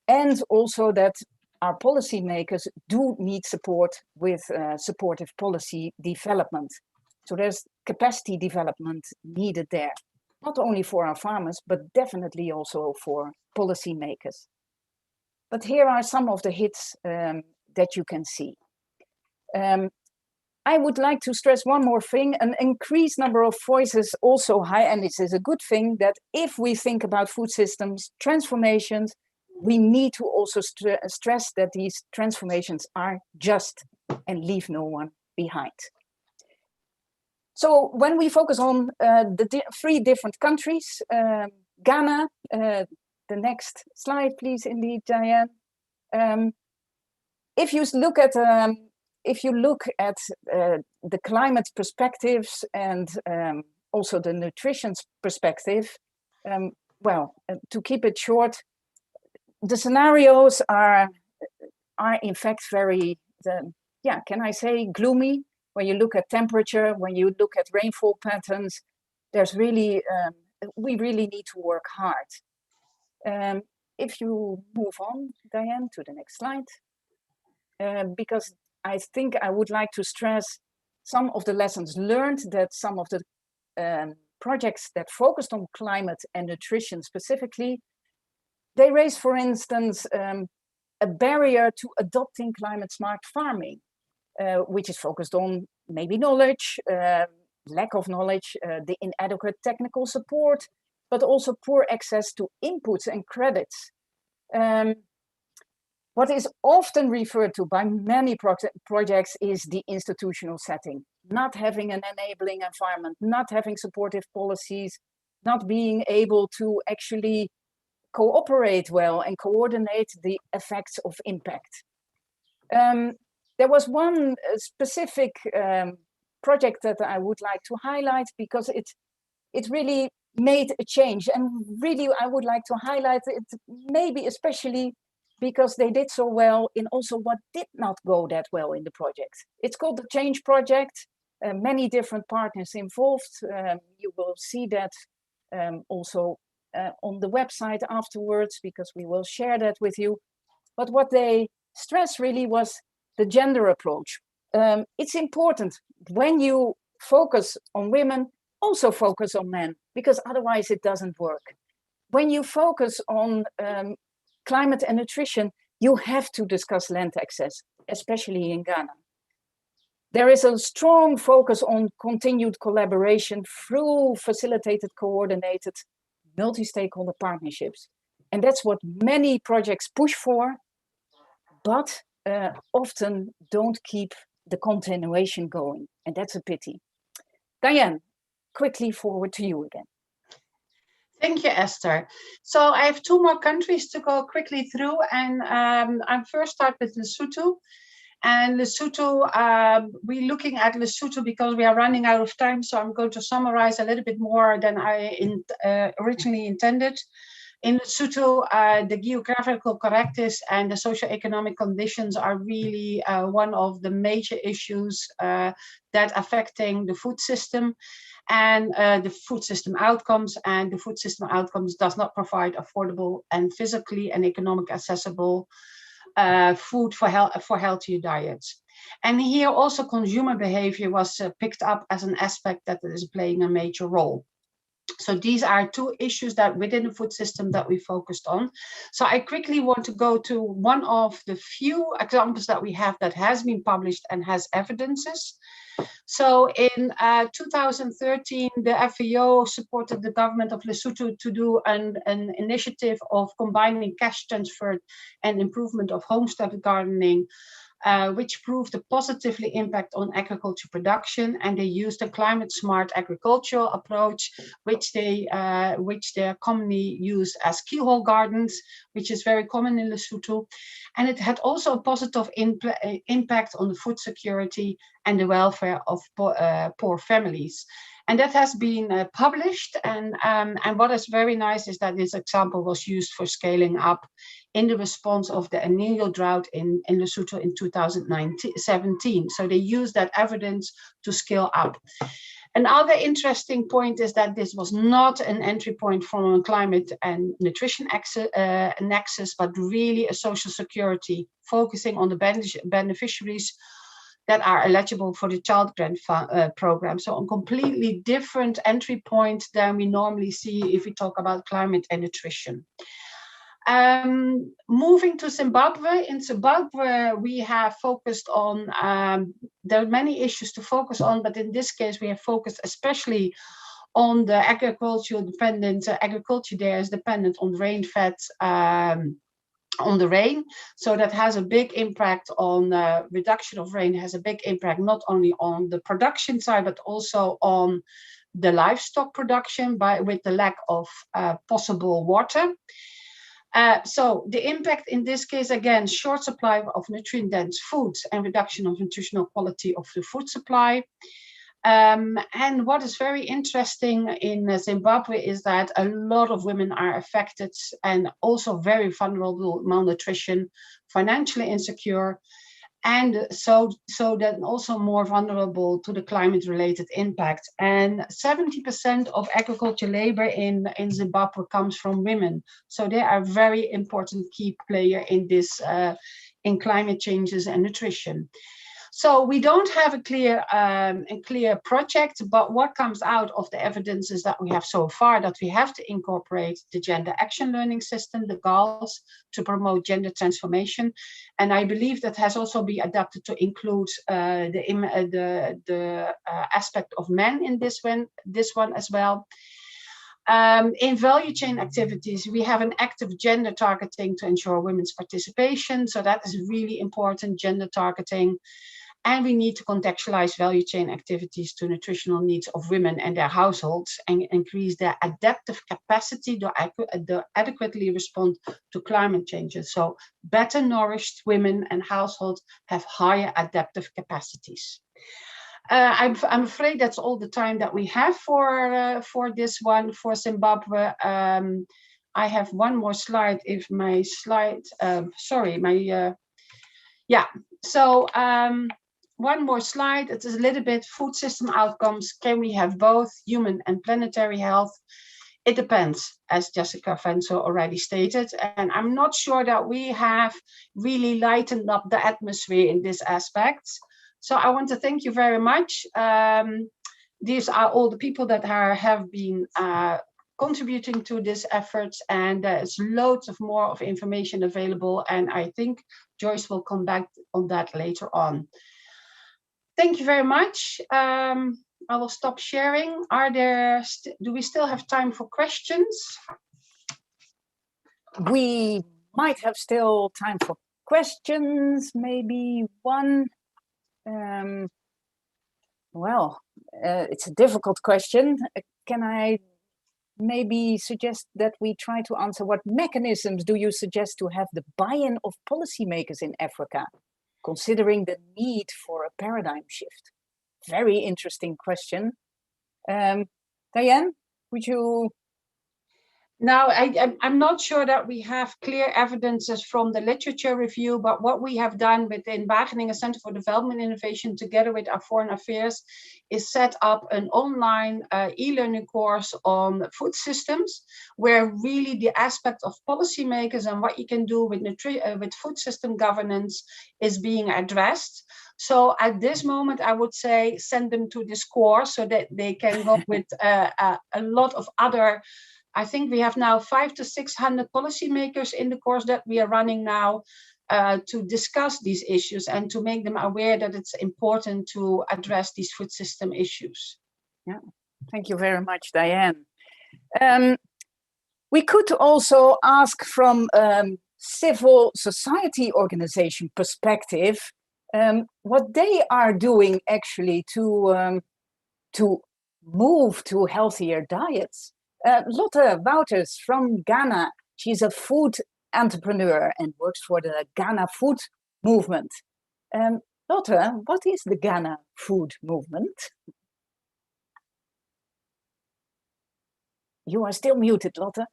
and also that our policymakers do need support with supportive policy development. So there's capacity development needed there, not only for our farmers, but definitely also for policymakers. But here are some of the hits that you can see. I would like to stress one more thing: an increased number of voices also high, and this is a good thing, that if we think about food systems transformations, we need to also stress that these transformations are just and leave no one behind. So when we focus on the three different countries, Ghana, the next slide, please, indeed, Diane. If you look at the climate perspectives and also the nutrition perspective, well, to keep it short, the scenarios are in fact very, can I say, gloomy. When you look at temperature, when you look at rainfall patterns, there's really, we really need to work hard. If you move on, Diane, to the next slide, because I think I would like to stress some of the lessons learned, that some of the projects that focused on climate and nutrition specifically, they raise, for instance, a barrier to adopting climate smart farming, which is focused on maybe knowledge, lack of knowledge, the inadequate technical support, but also poor access to inputs and credits. What is often referred to by many projects is the institutional setting, not having an enabling environment, not having supportive policies, not being able to actually cooperate well and coordinate the effects of impact. There was one specific project that I would like to highlight because it really made a change, and really I would like to highlight it maybe especially because they did so well in also what did not go that well in the project. It's called the Change Project, many different partners involved. You will see that also on the website afterwards, because we will share that with you. But what they stressed really was the gender approach. It's important when you focus on women, also focus on men, because otherwise it doesn't work. When you focus on climate and nutrition, you have to discuss land access, especially in Ghana. There is a strong focus on continued collaboration through facilitated, coordinated, multi-stakeholder partnerships. And that's what many projects push for, but often don't keep the continuation going. And that's a pity. Diane, quickly forward to you again. Thank you, Esther. So I have two more countries to go quickly through, and I'll first start with Lesotho. And Lesotho, we're looking at Lesotho because we are running out of time, so I'm going to summarize a little bit more than I originally intended. In Lesotho, the geographical correctness and the socioeconomic conditions are really one of the major issues that affecting the food system and the food system outcomes. And the food system outcomes does not provide affordable and physically and economically accessible food for healthier diets. And here also consumer behavior was picked up as an aspect that is playing a major role. So these are two issues that within the food system that we focused on. So I quickly want to go to one of the few examples that we have that has been published and has evidences. So in 2013, the FAO supported the government of Lesotho to do an initiative of combining cash transfer and improvement of homestead gardening, which proved a positively impact on agriculture production, and they used a climate smart agricultural approach, which they commonly use as keyhole gardens, which is very common in Lesotho. And it had also a positive impact on the food security and the welfare of poor families. And that has been published. And what is very nice is that this example was used for scaling up in the response of the El Niño drought in Lesotho in 2017. So they used that evidence to scale up. Another interesting point is that this was not an entry point from a climate and nutrition nexus, but really a social security, focusing on the beneficiaries that are eligible for the child grant program. So a completely different entry point than we normally see if we talk about climate and nutrition. Moving to Zimbabwe. In Zimbabwe, we have focused on, there are many issues to focus on, but in this case, we have focused especially on the agricultural dependent, agriculture there is dependent on rain-fed, on the rain. So that has a big impact on reduction of rain, has a big impact not only on the production side, but also on the livestock production with the lack of possible water. So the impact in this case, again, short supply of nutrient-dense foods and reduction of nutritional quality of the food supply. And what is very interesting in Zimbabwe is that a lot of women are affected and also very vulnerable, malnutrition, financially insecure, and so then also more vulnerable to the climate-related impact. And 70% of agriculture labor in Zimbabwe comes from women. So they are a very important key player in this, in climate changes and nutrition. So we don't have a clear project, but what comes out of the evidence is that we have so far that we have to incorporate the Gender Action Learning System, the GALS, to promote gender transformation. And I believe that has also been adapted to include the aspect of men in this one as well. In value chain activities, we have an active gender targeting to ensure women's participation. So that is really important, gender targeting. And we need to contextualize value chain activities to nutritional needs of women and their households and increase their adaptive capacity to adequately respond to climate changes. So better nourished women and households have higher adaptive capacities. I'm afraid that's all the time that we have for this one, for Zimbabwe. I have one more slide, if my slide, one more slide. It is a little bit food system outcomes. Can we have both human and planetary health? It depends, as Jessica Fenso already stated. And I'm not sure that we have really lightened up the atmosphere in this aspect. So I want to thank you very much. These are all the people that have been contributing to this effort, and there's loads of more of information available. And I think Joyce will come back on that later on. Thank you very much. I will stop sharing. Do we still have time for questions? We might have still time for questions, maybe one. It's a difficult question. Can I maybe suggest that we try to answer what mechanisms do you suggest to have the buy-in of policymakers in Africa, considering the need for a paradigm shift? Very interesting question. Diane, would you? Now, I'm not sure that we have clear evidences from the literature review, but what we have done within Wageningen Center for Development Innovation, together with our Foreign Affairs, is set up an online e-learning course on food systems, where really the aspect of policymakers and what you can do with food system governance is being addressed. So at this moment, I would say send them to this course so that they can go with a lot of other. I think we have now 500 to 600 policymakers in the course that we are running now to discuss these issues and to make them aware that it's important to address these food system issues. Yeah, thank you very much, Diane. We could also ask from civil society organization perspective what they are doing actually to move to healthier diets. Lotte Wouters from Ghana, she's a food entrepreneur and works for the Ghana Food Movement. Lotte, what is the Ghana Food Movement? You are still muted, Lotte.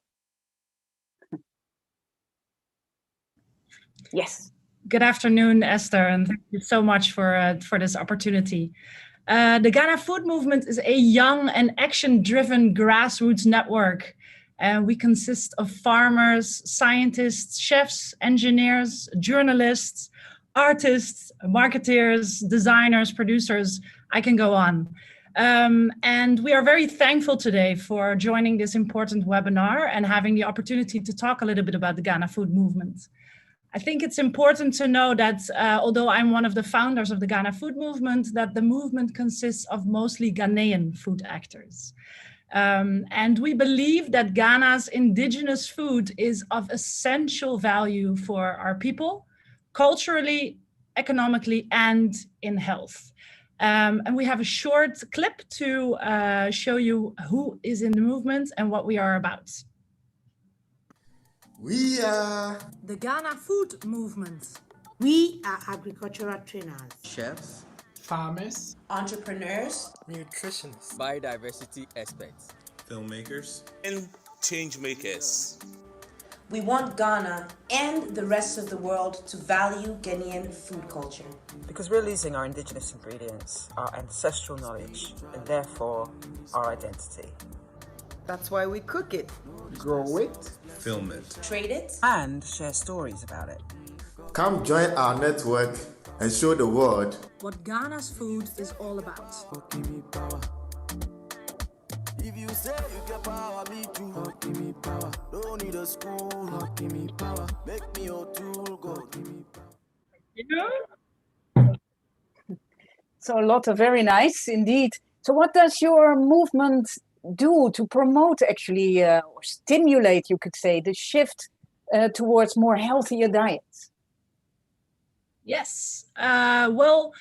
Yes. Good afternoon, Esther, and thank you so much for this opportunity. The Ghana Food Movement is a young and action-driven grassroots network. We consist of farmers, scientists, chefs, engineers, journalists, artists, marketeers, designers, producers. I can go on. And we are very thankful today for joining this important webinar and having the opportunity to talk a little bit about the Ghana food movement. I think it's important to know that although I'm one of the founders of the Ghana food movement, that the movement consists of mostly Ghanaian food actors. And we believe that Ghana's indigenous food is of essential value for our people, culturally, economically, and in health. And we have a short clip to show you who is in the movement and what we are about. We are the Ghana Food Movement. We are agricultural trainers, chefs, farmers, entrepreneurs, nutritionists, biodiversity experts, filmmakers, and change makers. We want Ghana and the rest of the world to value Ghanaian food culture. Because we're losing our indigenous ingredients, our ancestral knowledge, and therefore our identity. That's why we cook it, grow it, film it, trade it, and share stories about it. Come join our network and show the world what Ghana's food is all about. If you say you get power, me too. God give me power. Don't need a school. God give me power. Make me your tool. God give me power. So a lot of very nice indeed. So what does your movement do to promote actually or stimulate, you could say, the shift towards more healthier diets? Yes, well,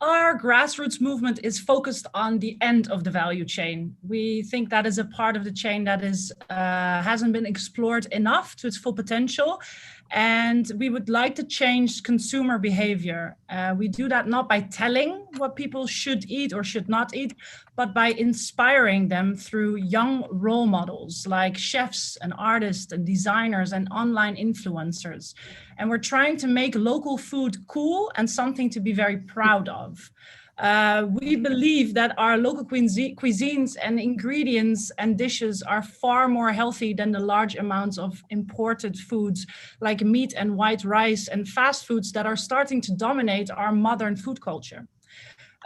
our grassroots movement is focused on the end of the value chain. We think that is a part of the chain that is hasn't been explored enough to its full potential. And we would like to change consumer behavior. We do that not by telling what people should eat or should not eat, but by inspiring them through young role models like chefs and artists and designers and online influencers. And we're trying to make local food cool and something to be very proud of. We believe that our local cuisines and ingredients and dishes are far more healthy than the large amounts of imported foods like meat and white rice and fast foods that are starting to dominate our modern food culture.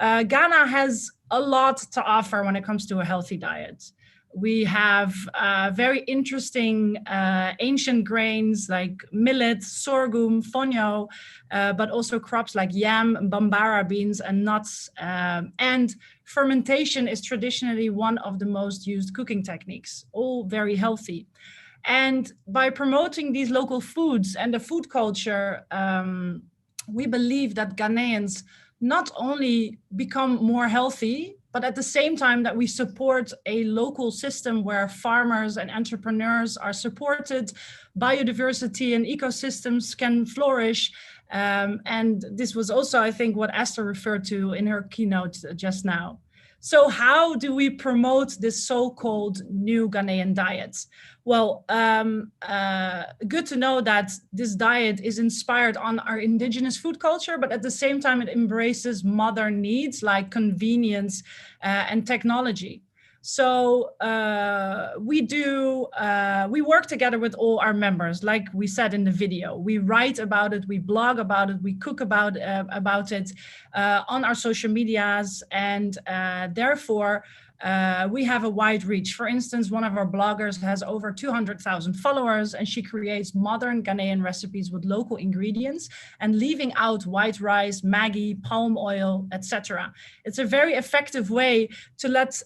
Ghana has a lot to offer when it comes to a healthy diet. We have very interesting ancient grains like millet, sorghum, fonio, but also crops like yam, bambara beans, and nuts. And fermentation is traditionally one of the most used cooking techniques, all very healthy. And by promoting these local foods and the food culture, we believe that Ghanaians not only become more healthy, but at the same time that we support a local system where farmers and entrepreneurs are supported, biodiversity and ecosystems can flourish. And this was also, I think, what Esther referred to in her keynote just now. So how do we promote this so-called new Ghanaian diet? Well, good to know that this diet is inspired on our indigenous food culture, but at the same time, it embraces modern needs like convenience and technology. So we work together with all our members, like we said in the video. We write about it, we blog about it, we cook about it on our social medias, and therefore we have a wide reach. For instance, one of our bloggers has over 200,000 followers, and she creates modern Ghanaian recipes with local ingredients and leaving out white rice, Maggi, palm oil, etc. It's a very effective way to let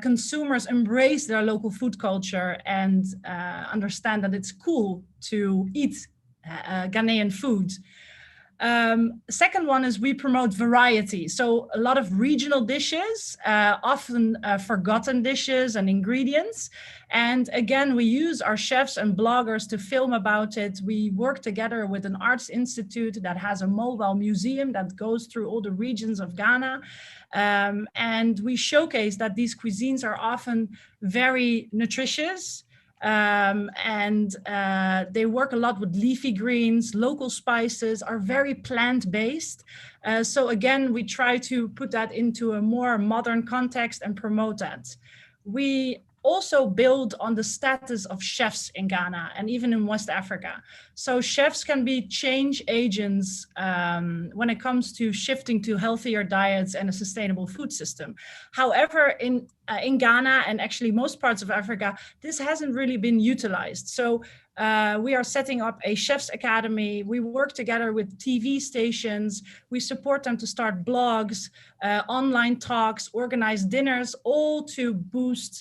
consumers embrace their local food culture and understand that it's cool to eat Ghanaian food. Second one is we promote variety. So a lot of regional dishes, often forgotten dishes and ingredients. And again, we use our chefs and bloggers to film about it. We work together with an arts institute that has a mobile museum that goes through all the regions of Ghana. And we showcase that these cuisines are often very nutritious. They work a lot with leafy greens, local spices, are very plant-based. So again, we try to put that into a more modern context and promote that. We also build on the status of chefs in Ghana and even in West Africa. So chefs can be change agents when it comes to shifting to healthier diets and a sustainable food system. However, in Ghana and actually most parts of Africa, this hasn't really been utilized. So we are setting up a chef's academy. We work together with TV stations. We support them to start blogs, online talks, organize dinners, all to boost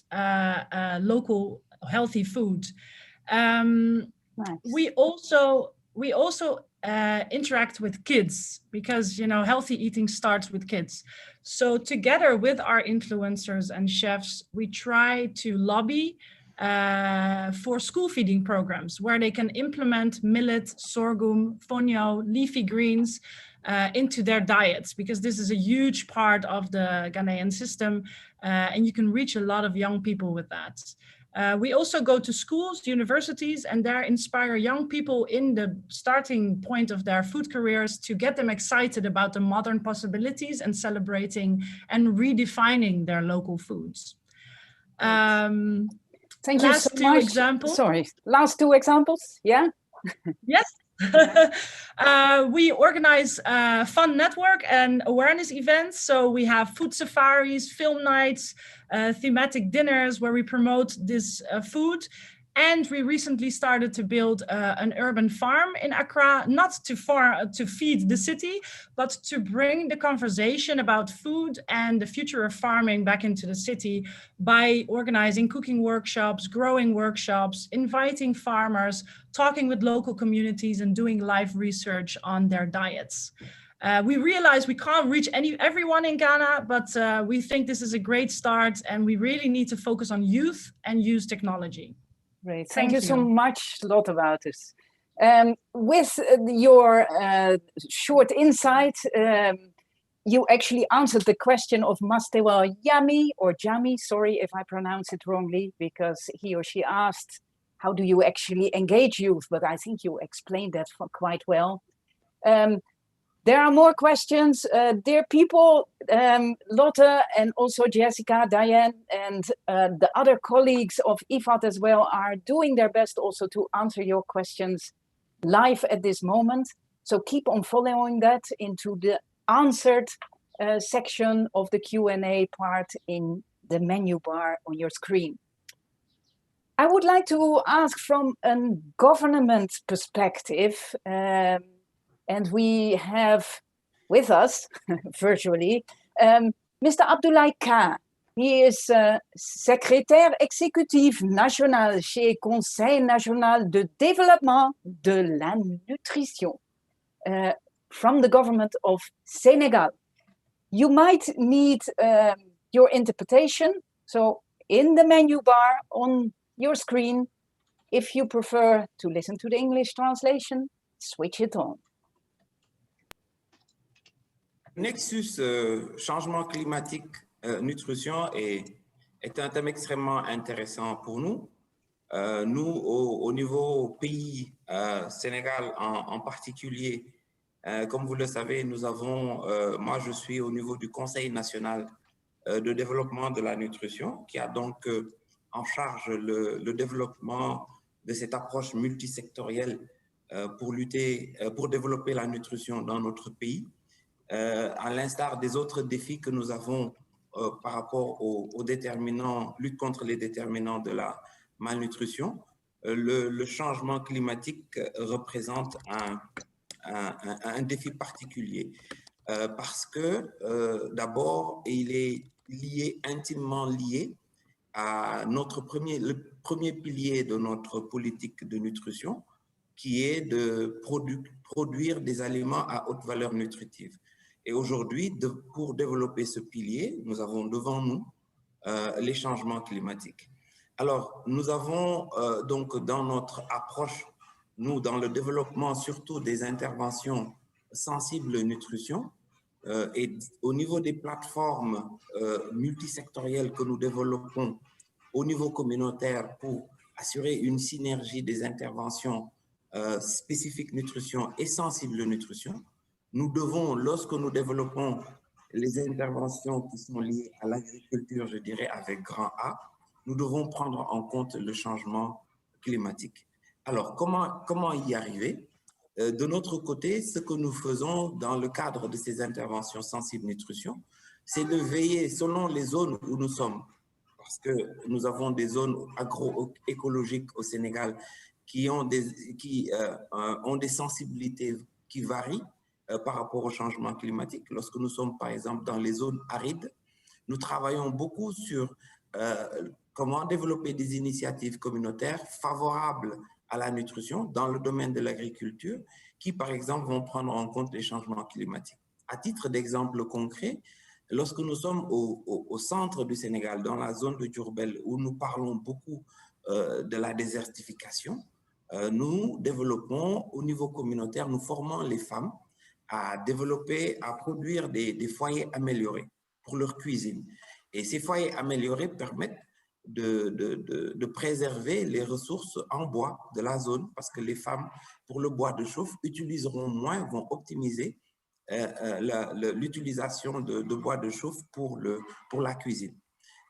local healthy food. Nice. We also interact with kids because, you know, healthy eating starts with kids. So together with our influencers and chefs, we try to lobby for school feeding programs where they can implement millet, sorghum, fonio, leafy greens into their diets, because this is a huge part of the Ghanaian system, and you can reach a lot of young people with that. We also go to schools, universities, and there inspire young people in the starting point of their food careers to get them excited about the modern possibilities and celebrating and redefining their local foods. Thank you so much. Examples. Sorry, last two examples, yeah? Yes. We organize fun network and awareness events. So we have food safaris, film nights, thematic dinners where we promote this food. And we recently started to build an urban farm in Accra, not to feed the city, but to bring the conversation about food and the future of farming back into the city by organizing cooking workshops, growing workshops, inviting farmers, talking with local communities and doing live research on their diets. We realize we can't reach everyone in Ghana, but we think this is a great start and we really need to focus on youth and use technology. Great. Thank you so much, Lotte Wouters. With your short insight, you actually answered the question of Mastewa Yami or Jami, sorry if I pronounce it wrongly, because he or she asked, how do you actually engage youth? But I think you explained that quite well. There are more questions. Dear people, Lotte and also Jessica, Diane, and the other colleagues of IFAD as well are doing their best also to answer your questions live at this moment. So keep on following that into the answered section of the Q&A part in the menu bar on your screen. I would like to ask from a government perspective, and we have with us, virtually, Mr. Abdoulaye Ka. He is secrétaire exécutif national chez Conseil national de développement de la nutrition from the government of Senegal. You might need your interpretation. So in the menu bar on your screen, if you prefer to listen to the English translation, switch it on. Nexus changement climatique, nutrition est un thème extrêmement intéressant pour nous. Nous, au niveau pays, Sénégal en particulier, comme vous le savez, nous avons, moi je suis au niveau du Conseil national de développement de la nutrition, qui a donc en charge le développement de cette approche multisectorielle pour lutter, pour développer la nutrition dans notre pays. À l'instar des autres défis que nous avons par rapport aux déterminants, lutte contre les déterminants de la malnutrition, le changement climatique représente un défi particulier parce que d'abord, il est intimement lié à le premier pilier de notre politique de nutrition, qui est de produire des aliments à haute valeur nutritive. Et aujourd'hui, pour développer ce pilier, nous avons devant nous les changements climatiques. Alors, nous avons donc dans notre approche, nous, dans le développement surtout des interventions sensibles nutrition, et au niveau des plateformes multisectorielles que nous développons au niveau communautaire pour assurer une synergie des interventions spécifiques nutrition et sensibles nutrition, nous devons, lorsque nous développons les interventions qui sont liées à l'agriculture, je dirais avec grand A, nous devons prendre en compte le changement climatique. Alors, comment y arriver? De notre côté, ce que nous faisons dans le cadre de ces interventions sensibles nutrition, c'est de veiller selon les zones où nous sommes, parce que nous avons des zones agroécologiques au Sénégal qui ont des sensibilités qui varient par rapport au changement climatique. Lorsque nous sommes, par exemple, dans les zones arides, nous travaillons beaucoup sur comment développer des initiatives communautaires favorables à la nutrition dans le domaine de l'agriculture qui, par exemple, vont prendre en compte les changements climatiques. À titre d'exemple concret, lorsque nous sommes au centre du Sénégal, dans la zone de Diourbel, où nous parlons beaucoup de la désertification, nous développons au niveau communautaire, nous formons les femmes à développer, à produire des foyers améliorés pour leur cuisine. Et ces foyers améliorés permettent de préserver les ressources en bois de la zone parce que les femmes, pour le bois de chauffe, utiliseront moins, vont optimiser l'utilisation de bois de chauffe pour la cuisine.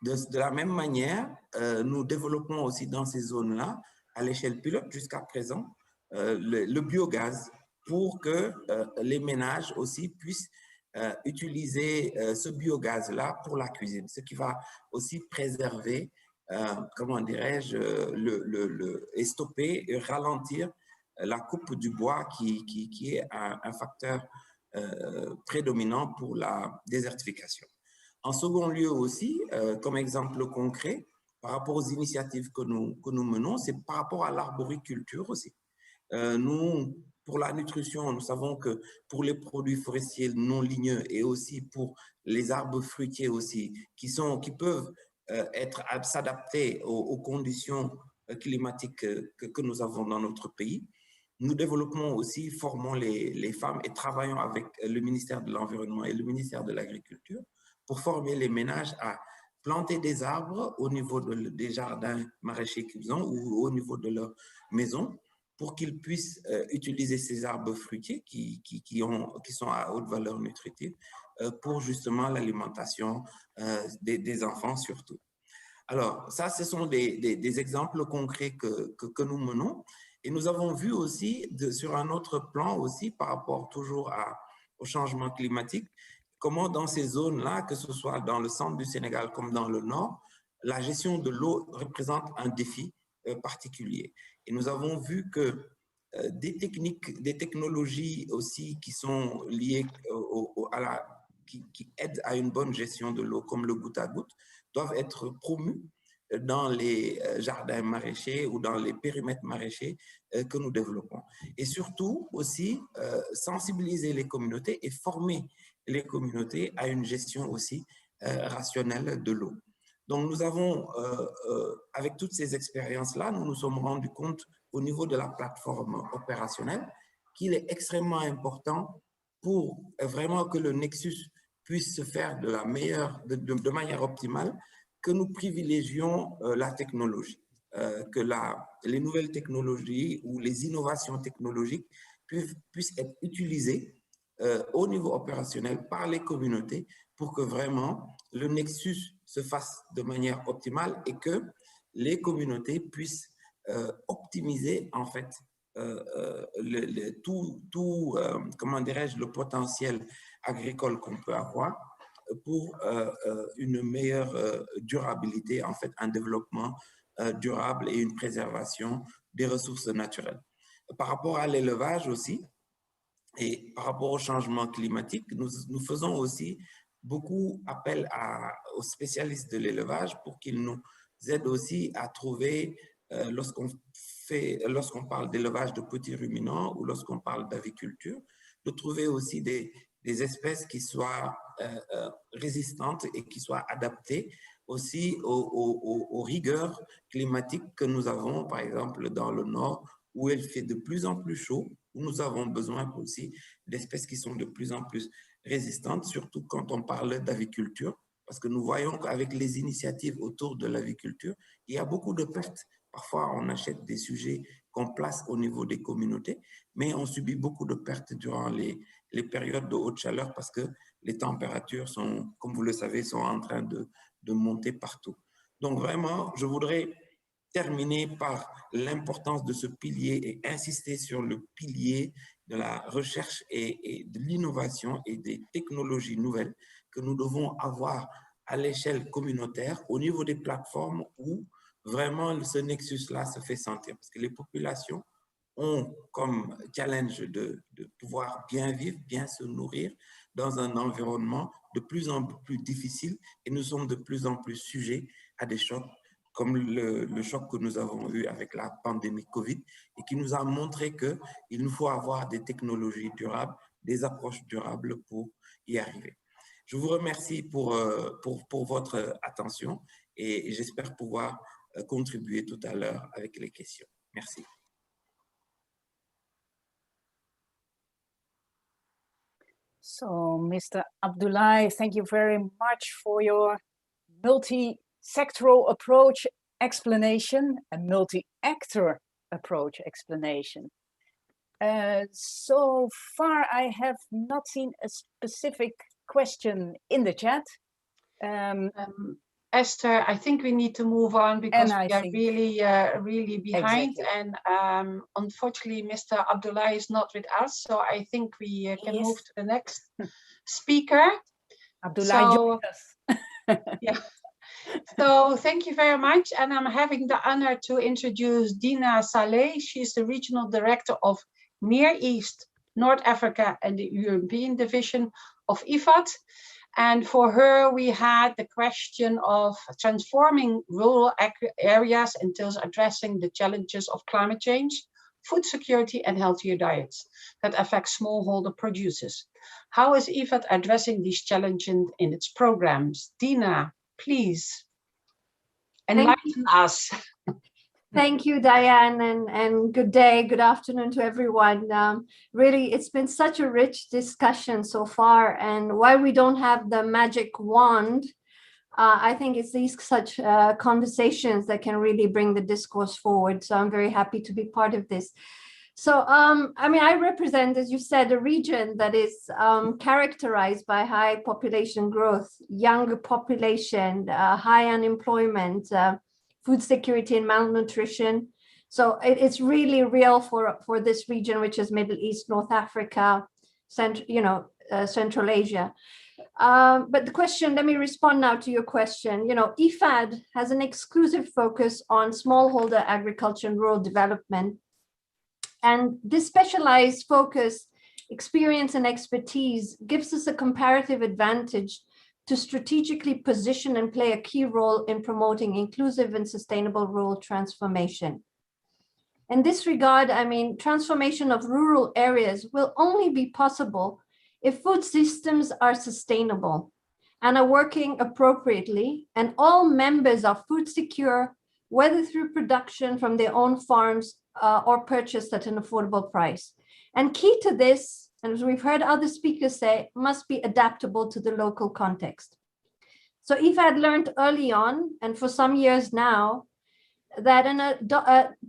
De la même manière, nous développons aussi dans ces zones-là, à l'échelle pilote jusqu'à présent, le biogaz pour que les ménages aussi puissent utiliser ce biogaz-là pour la cuisine, ce qui va aussi préserver, comment dirais-je, et stopper et ralentir la coupe du bois qui est un facteur prédominant pour la désertification. En second lieu aussi, comme exemple concret, par rapport aux initiatives que nous menons, c'est par rapport à l'arboriculture aussi. Nous, pour la nutrition, nous savons que pour les produits forestiers non ligneux et aussi pour les arbres fruitiers aussi, qui peuvent s'adapter aux conditions climatiques que nous avons dans notre pays, nous développons aussi, formons les femmes et travaillons avec le ministère de l'Environnement et le ministère de l'Agriculture pour former les ménages à planter des arbres au niveau des jardins maraîchers qu'ils ont ou au niveau de leur maison pour qu'ils puissent utiliser ces arbres fruitiers qui sont à haute valeur nutritive pour justement l'alimentation des enfants surtout. Alors, ça, ce sont des exemples concrets que nous menons. Et nous avons vu aussi, sur un autre plan aussi, par rapport toujours au changement climatique, comment dans ces zones-là, que ce soit dans le centre du Sénégal comme dans le nord, la gestion de l'eau représente un défi particulier. Et nous avons vu que des technologies aussi qui sont liées qui aident à une bonne gestion de l'eau, comme le goutte à goutte, doivent être promues dans les jardins maraîchers ou dans les périmètres maraîchers que nous développons. Et surtout aussi sensibiliser les communautés et former les communautés à une gestion aussi rationnelle de l'eau. Donc nous avons, avec toutes ces expériences-là, nous nous sommes rendus compte au niveau de la plateforme opérationnelle qu'il est extrêmement important pour vraiment que le nexus puisse se faire de manière optimale, que nous privilégions la technologie, que les nouvelles technologies ou les innovations technologiques puissent être utilisées au niveau opérationnel par les communautés pour que vraiment le nexus se fasse de manière optimale et que les communautés puissent optimiser en fait comment dirais-je, le potentiel agricole qu'on peut avoir pour une meilleure durabilité, en fait, un développement durable et une préservation des ressources naturelles. Par rapport à l'élevage aussi, et par rapport au changement climatique, nous faisons aussi beaucoup appel aux spécialistes de l'élevage pour qu'ils nous aident aussi à trouver, lorsqu'on parle d'élevage de petits ruminants ou lorsqu'on parle d'aviculture, de trouver aussi des espèces qui soient résistantes et qui soient adaptées aussi aux rigueurs climatiques que nous avons, par exemple, dans le nord, où il fait de plus en plus chaud, où nous avons besoin aussi d'espèces qui sont de plus en plus résistantes, surtout quand on parle d'aviculture, parce que nous voyons qu'avec les initiatives autour de l'aviculture, il y a beaucoup de pertes. Parfois, on achète des sujets qu'on place au niveau des communautés, mais on subit beaucoup de pertes durant les périodes de haute chaleur parce que les températures sont, comme vous le savez, sont en train de monter partout. Donc vraiment, je voudrais terminer par l'importance de ce pilier et insister sur le pilier de la recherche et de l'innovation et des technologies nouvelles que nous devons avoir à l'échelle communautaire, au niveau des plateformes où vraiment ce nexus-là se fait sentir. Parce que les populations ont comme challenge de pouvoir bien vivre, bien se nourrir dans un environnement de plus en plus difficile et nous sommes de plus en plus sujets à des chocs comme le choc que nous avons eu avec la pandémie Covid et qui nous a montré qu'il nous faut avoir des technologies durables, des approches durables pour y arriver. Je vous remercie pour votre attention et j'espère pouvoir contribuer tout à l'heure avec les questions. Merci. So, Mr. Abdoulaye, thank you very much for your multi-sectoral approach explanation and multi-actor approach explanation. So far, I have not seen a specific question in the chat. Esther, I think we need to move on because we are really behind. Exactly. And unfortunately, Mr. Abdoulaye is not with us. So I think we can move to the next speaker. Abdoulaye joined us. Yeah. So thank you very much. And I'm having the honor to introduce Dina Saleh. She's the Regional Director of Near East, North Africa and the European Division of IFAD. And for her, we had the question of transforming rural areas entails addressing the challenges of climate change, food security, and healthier diets that affect smallholder producers. How is IFAD addressing these challenges in its programs? Dina, please enlighten us. Thank you, Diane, and good day, good afternoon to everyone. Really, it's been such a rich discussion so far, and while we don't have the magic wand, I think it's these such conversations that can really bring the discourse forward. So I'm very happy to be part of this. So, I mean, I represent, as you said, a region that is characterized by high population growth, young population, high unemployment, food security and malnutrition. So it's really real for this region, which is Middle East, North Africa, Central Asia. But the question, let me respond now to your question. IFAD has an exclusive focus on smallholder agriculture and rural development. And this specialized focus, experience, and expertise gives us a comparative advantage to strategically position and play a key role in promoting inclusive and sustainable rural transformation. In this regard, I mean, transformation of rural areas will only be possible if food systems are sustainable and are working appropriately, and all members are food secure, whether through production from their own farms or purchased at an affordable price. And key to this, and as we've heard other speakers say, must be adaptable to the local context. So IFAD learned early on, and for some years now, that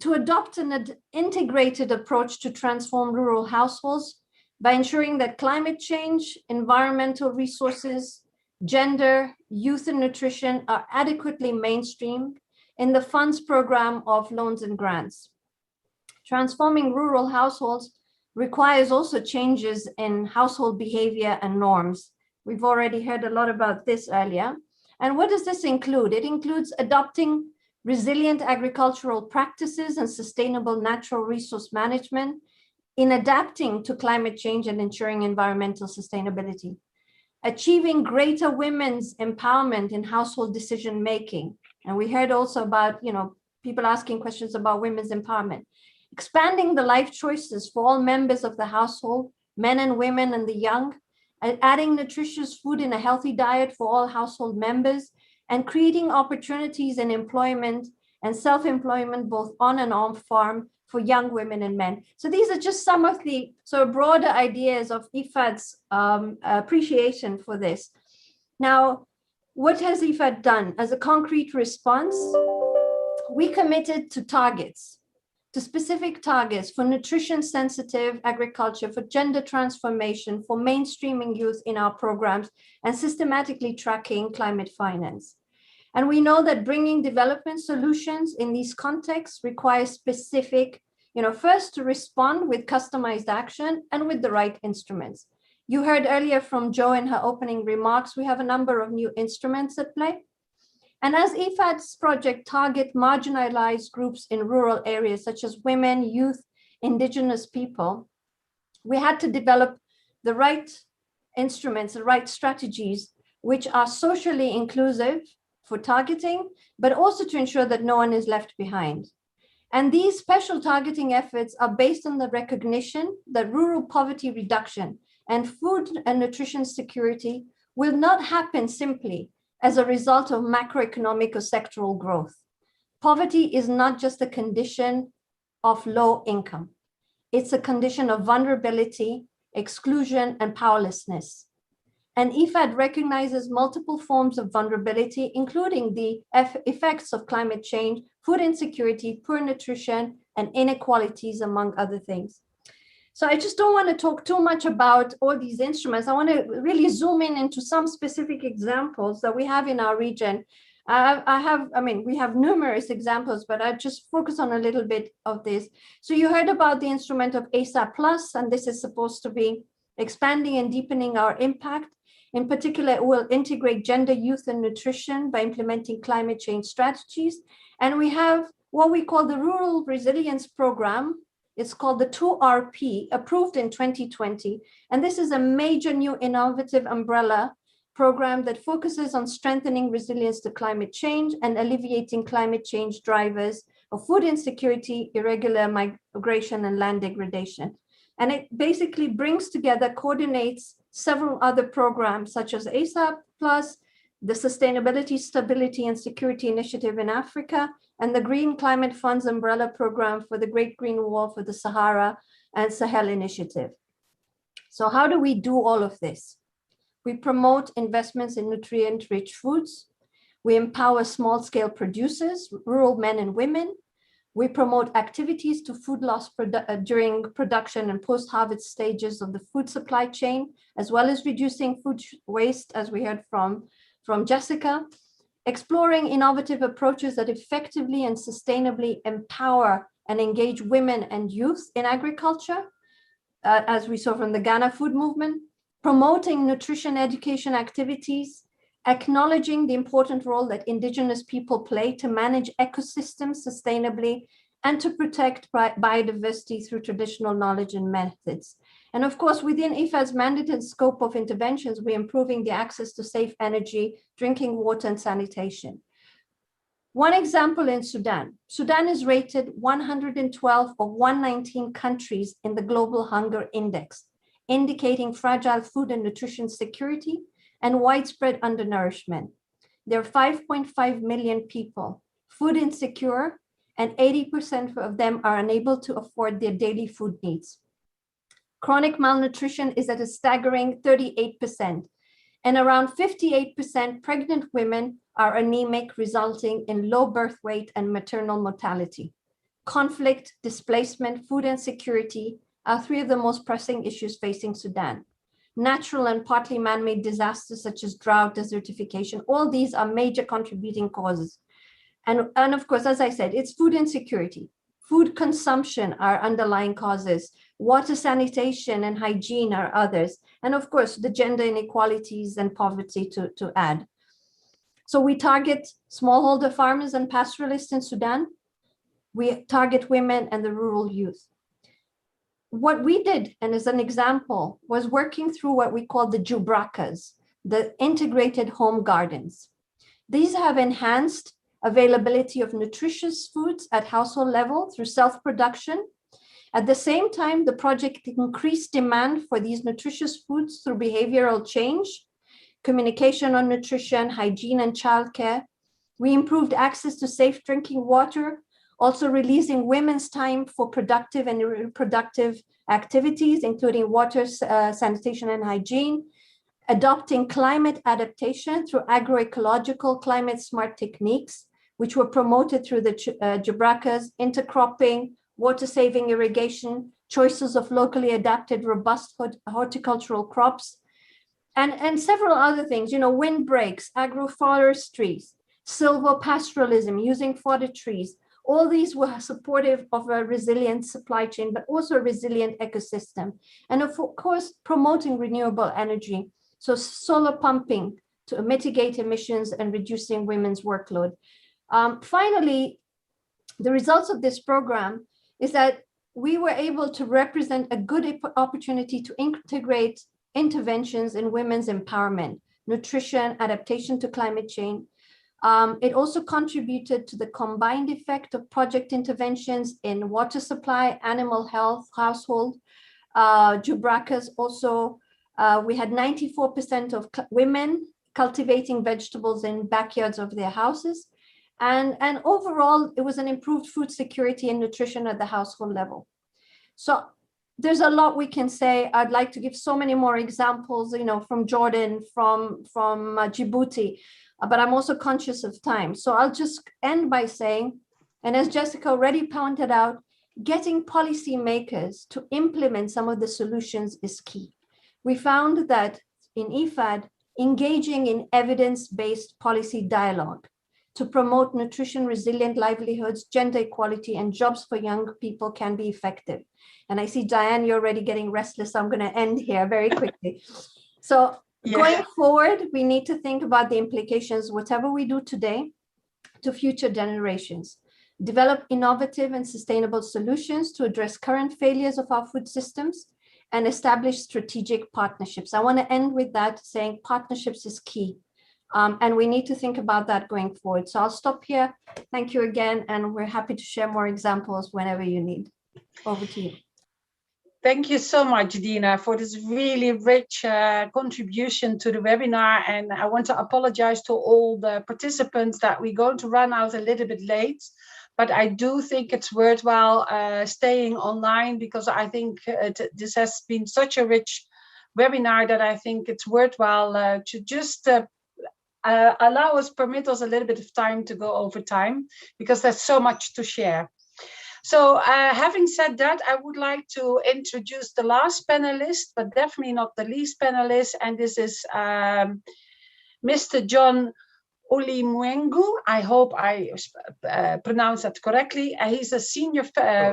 to adopt an integrated approach to transform rural households by ensuring that climate change, environmental resources, gender, youth, and nutrition are adequately mainstreamed in the funds program of loans and grants. Transforming rural households requires also changes in household behavior and norms. We've already heard a lot about this earlier. And what does this include? It includes adopting resilient agricultural practices and sustainable natural resource management in adapting to climate change and ensuring environmental sustainability. Achieving greater women's empowerment in household decision-making. And we heard also about, people asking questions about women's empowerment. Expanding the life choices for all members of the household, men and women and the young, and adding nutritious food in a healthy diet for all household members, and creating opportunities in employment and self-employment both on and off farm for young women and men. So these are just some of the broader ideas of IFAD's appreciation for this. Now, what has IFAD done? As a concrete response, we committed to specific targets for nutrition-sensitive agriculture, for gender transformation, for mainstreaming youth in our programs, and systematically tracking climate finance. And we know that bringing development solutions in these contexts requires specific, first to respond with customized action and with the right instruments. You heard earlier from Jo in her opening remarks, we have a number of new instruments at play. And as IFAD's project target marginalized groups in rural areas, such as women, youth, indigenous people, we had to develop the right instruments, the right strategies, which are socially inclusive for targeting, but also to ensure that no one is left behind. And these special targeting efforts are based on the recognition that rural poverty reduction and food and nutrition security will not happen simply as a result of macroeconomic or sectoral growth. Poverty is not just a condition of low income. It's a condition of vulnerability, exclusion, and powerlessness. And IFAD recognizes multiple forms of vulnerability, including the effects of climate change, food insecurity, poor nutrition, and inequalities, among other things. So I just don't want to talk too much about all these instruments. I want to really zoom in into some specific examples that we have in our region. We have numerous examples, but I just focus on a little bit of this. So you heard about the instrument of ASAP Plus, and this is supposed to be expanding and deepening our impact. In particular, it will integrate gender, youth, and nutrition by implementing climate change strategies. And we have what we call the Rural Resilience Program. It's called the 2RP, approved in 2020. And this is a major new innovative umbrella program that focuses on strengthening resilience to climate change and alleviating climate change drivers of food insecurity, irregular migration, and land degradation. And it basically brings together, coordinates several other programs such as ASAP Plus, the Sustainability, Stability, and Security Initiative in Africa, and the Green Climate Fund's umbrella program for the Great Green Wall for the Sahara and Sahel Initiative. So how do we do all of this? We promote investments in nutrient-rich foods. We empower small-scale producers, rural men and women. We promote activities to food loss during production and post-harvest stages of the food supply chain, as well as reducing food waste, as we heard from Jessica. Exploring innovative approaches that effectively and sustainably empower and engage women and youth in agriculture, as we saw from the Ghana food movement. Promoting nutrition education activities, acknowledging the important role that indigenous people play to manage ecosystems sustainably and to protect biodiversity through traditional knowledge and methods. And of course, within IFAD's mandate and scope of interventions, we're improving the access to safe energy, drinking water, and sanitation. One example in Sudan. Sudan is rated 112 of 119 countries in the Global Hunger Index, indicating fragile food and nutrition security and widespread undernourishment. There are 5.5 million people, food insecure, and 80% of them are unable to afford their daily food needs. Chronic malnutrition is at a staggering 38%, and around 58% pregnant women are anemic, resulting in low birth weight and maternal mortality. Conflict, displacement, food insecurity are three of the most pressing issues facing Sudan. Natural and partly man-made disasters such as drought, desertification, all these are major contributing causes. And of course, as I said, it's food insecurity. Food consumption are underlying causes. Water sanitation and hygiene are others. And of course, the gender inequalities and poverty to add. So we target smallholder farmers and pastoralists in Sudan. We target women and the rural youth. What we did, and as an example, was working through what we call the Jubrakas, the integrated home gardens. These have enhanced availability of nutritious foods at household level through self-production. At the same time, the project increased demand for these nutritious foods through behavioral change, communication on nutrition, hygiene, and childcare. We improved access to safe drinking water, also releasing women's time for productive and reproductive activities, including water, sanitation, and hygiene, adopting climate adaptation through agroecological climate smart techniques, which were promoted through the Jubrakas, intercropping, water-saving irrigation, choices of locally adapted robust horticultural crops, and several other things, windbreaks, agroforestry, silvopastoralism, using fodder trees. All these were supportive of a resilient supply chain, but also a resilient ecosystem. And of course, promoting renewable energy. So solar pumping to mitigate emissions and reducing women's workload. Finally, the results of this program is that we were able to represent a good opportunity to integrate interventions in women's empowerment, nutrition, adaptation to climate change. It also contributed to the combined effect of project interventions in water supply, animal health, household. Jubracas also, we had 94% of women cultivating vegetables in backyards of their houses. And overall, it was an improved food security and nutrition at the household level. So there's a lot we can say. I'd like to give so many more examples, from Jordan, from Djibouti, but I'm also conscious of time. So I'll just end by saying, and as Jessica already pointed out, getting policymakers to implement some of the solutions is key. We found that in IFAD, engaging in evidence-based policy dialogue to promote nutrition resilient livelihoods, gender equality, and jobs for young people can be effective. And I see, Diane, you're already getting restless. So I'm going to end here very quickly. So going forward, we need to think about the implications, whatever we do today, to future generations. Develop innovative and sustainable solutions to address current failures of our food systems, and establish strategic partnerships. I want to end with that, saying partnerships is key. And we need to think about that going forward. So I'll stop here. Thank you again. And we're happy to share more examples whenever you need. Over to you. Thank you so much, Dina, for this really rich contribution to the webinar. And I want to apologize to all the participants that we're going to run out a little bit late. But I do think it's worthwhile staying online, because I think this has been such a rich webinar that I think it's worthwhile to just permit us a little bit of time to go over time, because there's so much to share. So having said that, I would like to introduce the last panelist, but definitely not the least panelist. And this is Mr. John Ulimwengu. I hope I pronounced that correctly. He's a senior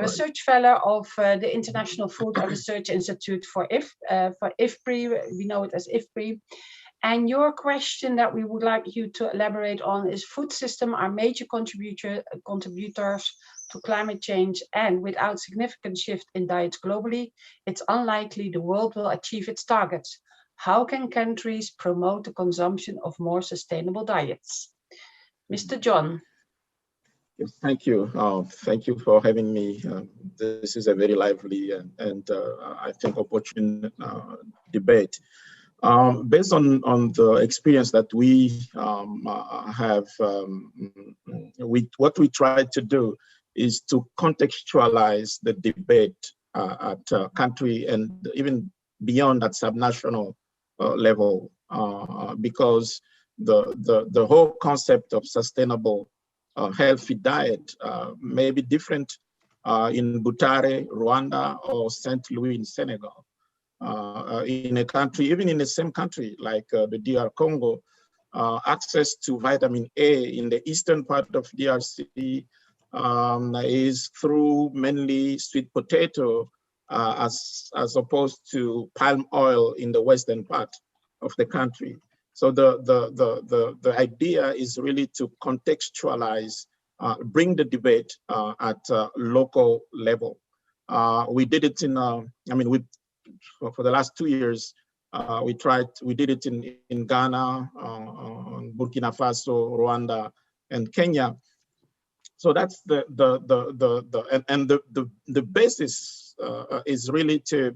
research fellow of the International Food and Research Institute for IFPRI. We know it as IFPRI. And your question that we would like you to elaborate on is: food systems are major contributors to climate change, and without significant shift in diets globally, it's unlikely the world will achieve its targets. How can countries promote the consumption of more sustainable diets? Mr. John. Yes, thank you. Thank you for having me. This is a very lively and I think opportune debate. Based on the experience that we have, what we try to do is to contextualize the debate at country and even beyond at subnational level, because the whole concept of sustainable healthy diet may be different in Butare, Rwanda, or St. Louis in Senegal. In a country, even in the same country like the DR Congo, access to vitamin A in the eastern part of DRC is through mainly sweet potato, as opposed to palm oil in the western part of the country. So the idea is really to contextualize, bring the debate at local level. We did it in, for the last 2 years, we did it in Ghana, Burkina Faso, Rwanda, and Kenya. So that's the basis is really to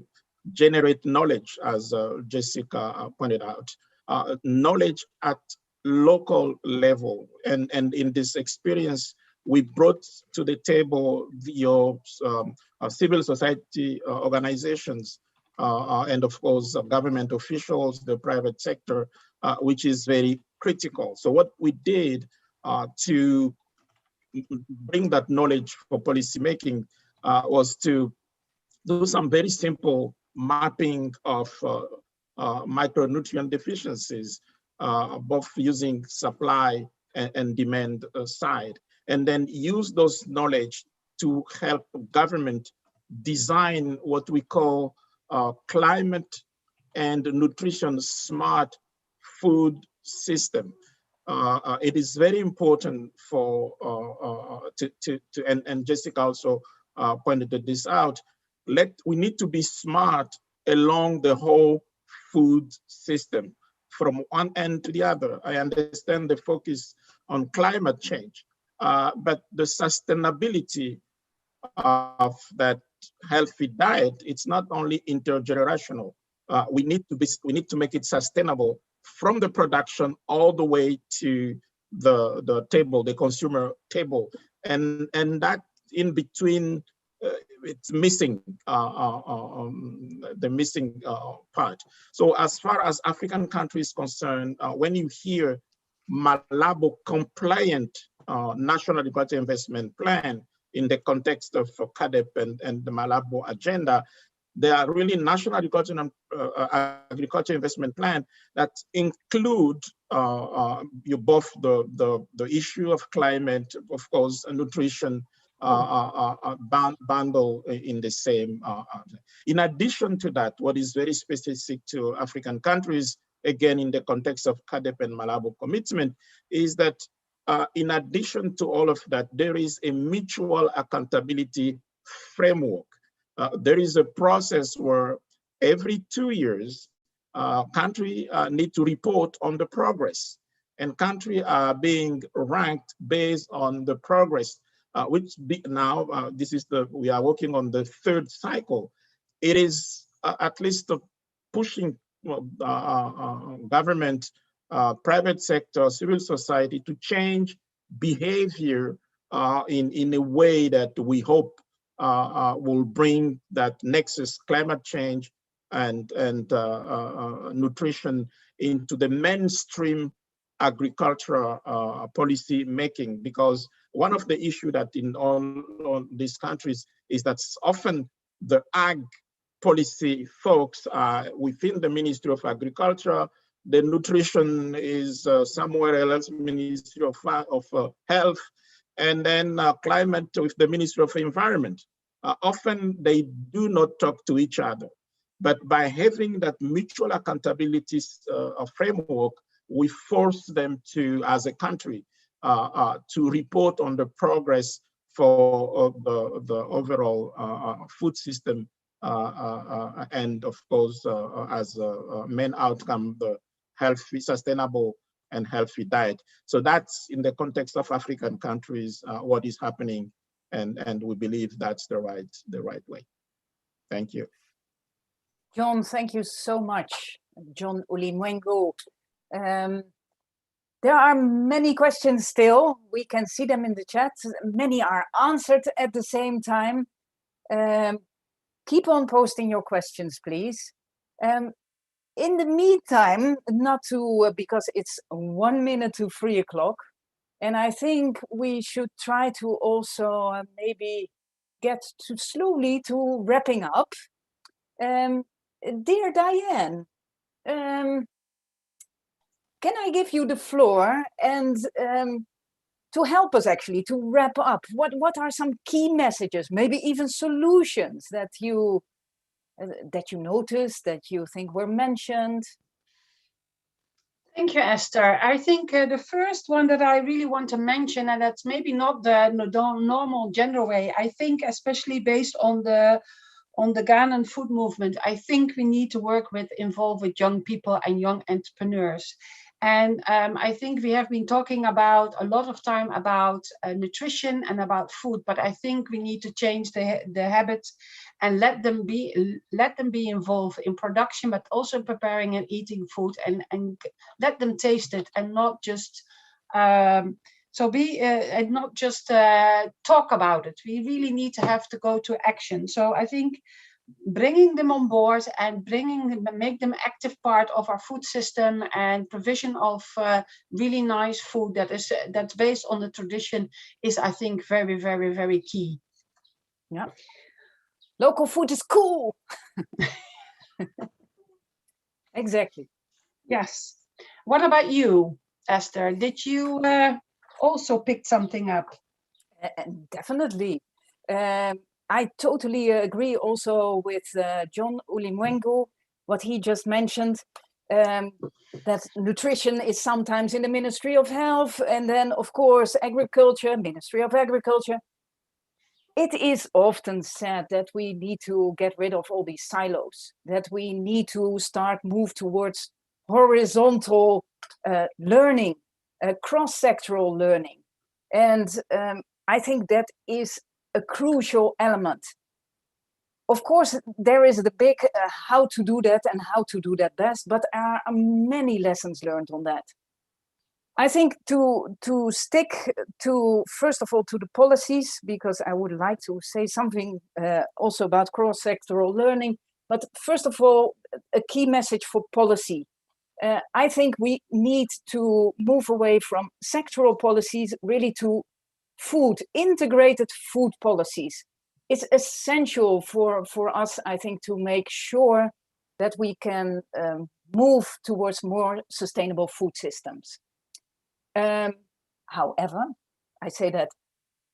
generate knowledge, as Jessica pointed out, knowledge at local level. And in this experience, we brought to the table your civil society organizations, and of course, government officials, the private sector, which is very critical. So what we did to bring that knowledge for policymaking was to do some very simple mapping of micronutrient deficiencies, both using supply and demand side, and then use those knowledge to help government design what we call climate and nutrition smart food system. It is very important for and Jessica also pointed this out. We need to be smart along the whole food system, from one end to the other. I understand the focus on climate change, but the sustainability of that healthy diet, it's not only intergenerational. We need to make it sustainable from the production all the way to the table, the consumer table, and that in between, it's missing the missing part. So as far as African countries concerned, when you hear Malabo compliant national agriculture investment plan in the context of CADEP and the Malabo agenda, there are really national agriculture agriculture investment plan that include both the issue of climate, of course, nutrition, bundle in the same. In addition to that, what is very specific to African countries, again in the context of CADEP and Malabo commitment, is that in addition to all of that, there is a mutual accountability framework. There is a process where every 2 years, countries need to report on the progress, and countries are being ranked based on the progress, now this is we are working on the third cycle. It is at least pushing government, private sector, civil society to change behavior in a way that we hope will bring that nexus, climate change and nutrition into the mainstream agricultural policy making. Because one of the issues that in all these countries is that often the ag policy folks are within the Ministry of Agriculture, the nutrition is somewhere else, Ministry of Health, and then climate with the Ministry of Environment. Often they do not talk to each other, but by having that mutual accountability framework, we force them to, as a country, to report on the progress for the overall food system, and of course, as a main outcome, the healthy, sustainable, and healthy diet. So that's in the context of African countries, what is happening, and we believe that's the right way. Thank you. John, thank you so much, John Ulimwengu. There are many questions still. We can see them in the chat. Many are answered at the same time. Keep on posting your questions, please. In the meantime, not to, because it's 1 minute to 3 o'clock, and I think we should try to also maybe get to slowly to wrapping up. Dear Diane, can I give you the floor and to help us actually to wrap up? What are some key messages, maybe even solutions that you noticed, that you think were mentioned? Thank you, Esther. I think the first one that I really want to mention, and that's maybe not the normal gender way, I think especially based on the Ghanaian food movement, I think we need to involve with young people and young entrepreneurs. And I think we have been talking about a lot of time about nutrition and about food, but I think we need to change the habits and let them be involved in production, but also preparing and eating food, and let them taste it, and not just and not just talk about it. We really need to have to go to action. So I think bringing them on board and make them active part of our food system, and provision of really nice food that's based on the tradition is, I think, very, very, very key. Yeah. Local food is cool. Exactly. Yes. What about you, Esther. Did you also pick something up? Definitely. I totally agree also with John Ulimwengu, what he just mentioned, that nutrition is sometimes in the Ministry of Health, and then of course agriculture, Ministry of Agriculture. It is often said that we need to get rid of all these silos, that we need to move towards horizontal learning, cross-sectoral learning. And I think that is a crucial element. Of course, there is the big how to do that and how to do that best, but there are many lessons learned on that. I think to stick to, first of all, to the policies, because I would like to say something also about cross-sectoral learning, but first of all, a key message for policy. I think we need to move away from sectoral policies really to integrated food policies. It's essential for us, I think, to make sure that we can move towards more sustainable food systems. However, I say that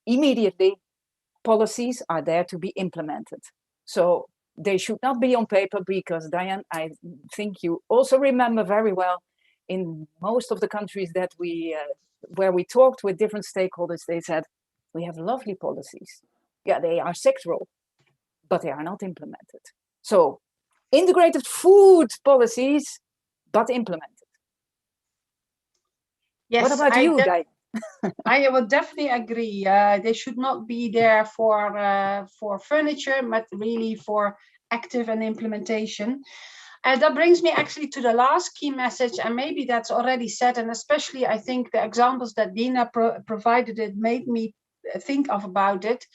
immediately, policies are there to be implemented. So they should not be on paper because, Diane, I think you also remember very well, in most of the countries that where we talked with different stakeholders, they said, we have lovely policies. Yeah, they are sectoral, but they are not implemented. So integrated food policies, but implemented. Yes, what about you, Diane? I would definitely agree. They should not be there for furniture, but really for active and implementation. And that brings me actually to the last key message, and maybe that's already said, and especially I think the examples that Dina provided, it made me think about it.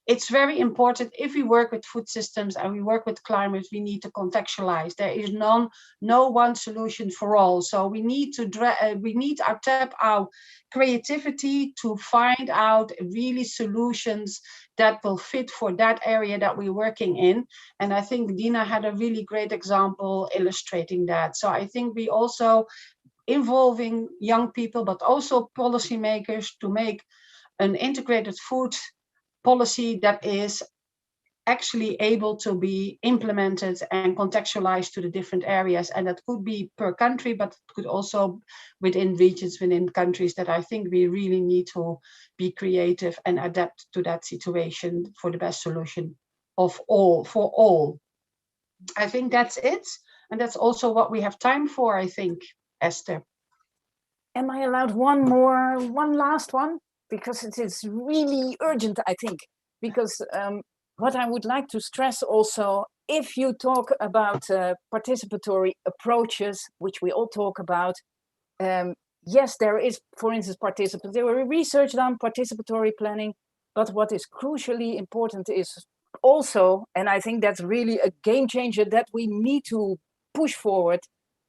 It's very important if we work with food systems and we work with climate, we need to contextualize. There is no one solution for all. So we need to tap our creativity to find out really solutions that will fit for that area that we're working in. And I think Dina had a really great example illustrating that. So I think we also involving young people, but also policymakers to make an integrated food policy that is actually able to be implemented and contextualized to the different areas. And that could be per country, but it could also within regions, within countries, that I think we really need to be creative and adapt to that situation for the best solution for all. I think that's it. And that's also what we have time for, I think, Esther. Am I allowed one last one? Because it is really urgent, I think. Because what I would like to stress also, if you talk about participatory approaches, which we all talk about, yes, there is, for instance, participatory research done, participatory planning, but what is crucially important is also, and I think that's really a game changer that we need to push forward,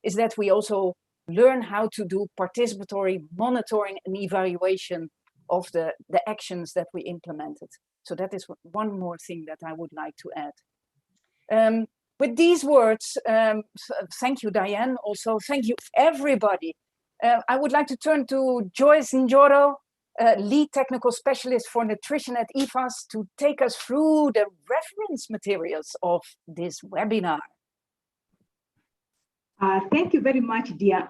is that we also learn how to do participatory monitoring and evaluation of the actions that we implemented. So that is one more thing that I would like to add. With these words, thank you, Diane. Also, thank you, everybody. I would like to turn to Joyce Njoro, lead technical specialist for nutrition at IFAD, to take us through the reference materials of this webinar. Thank you very much, dear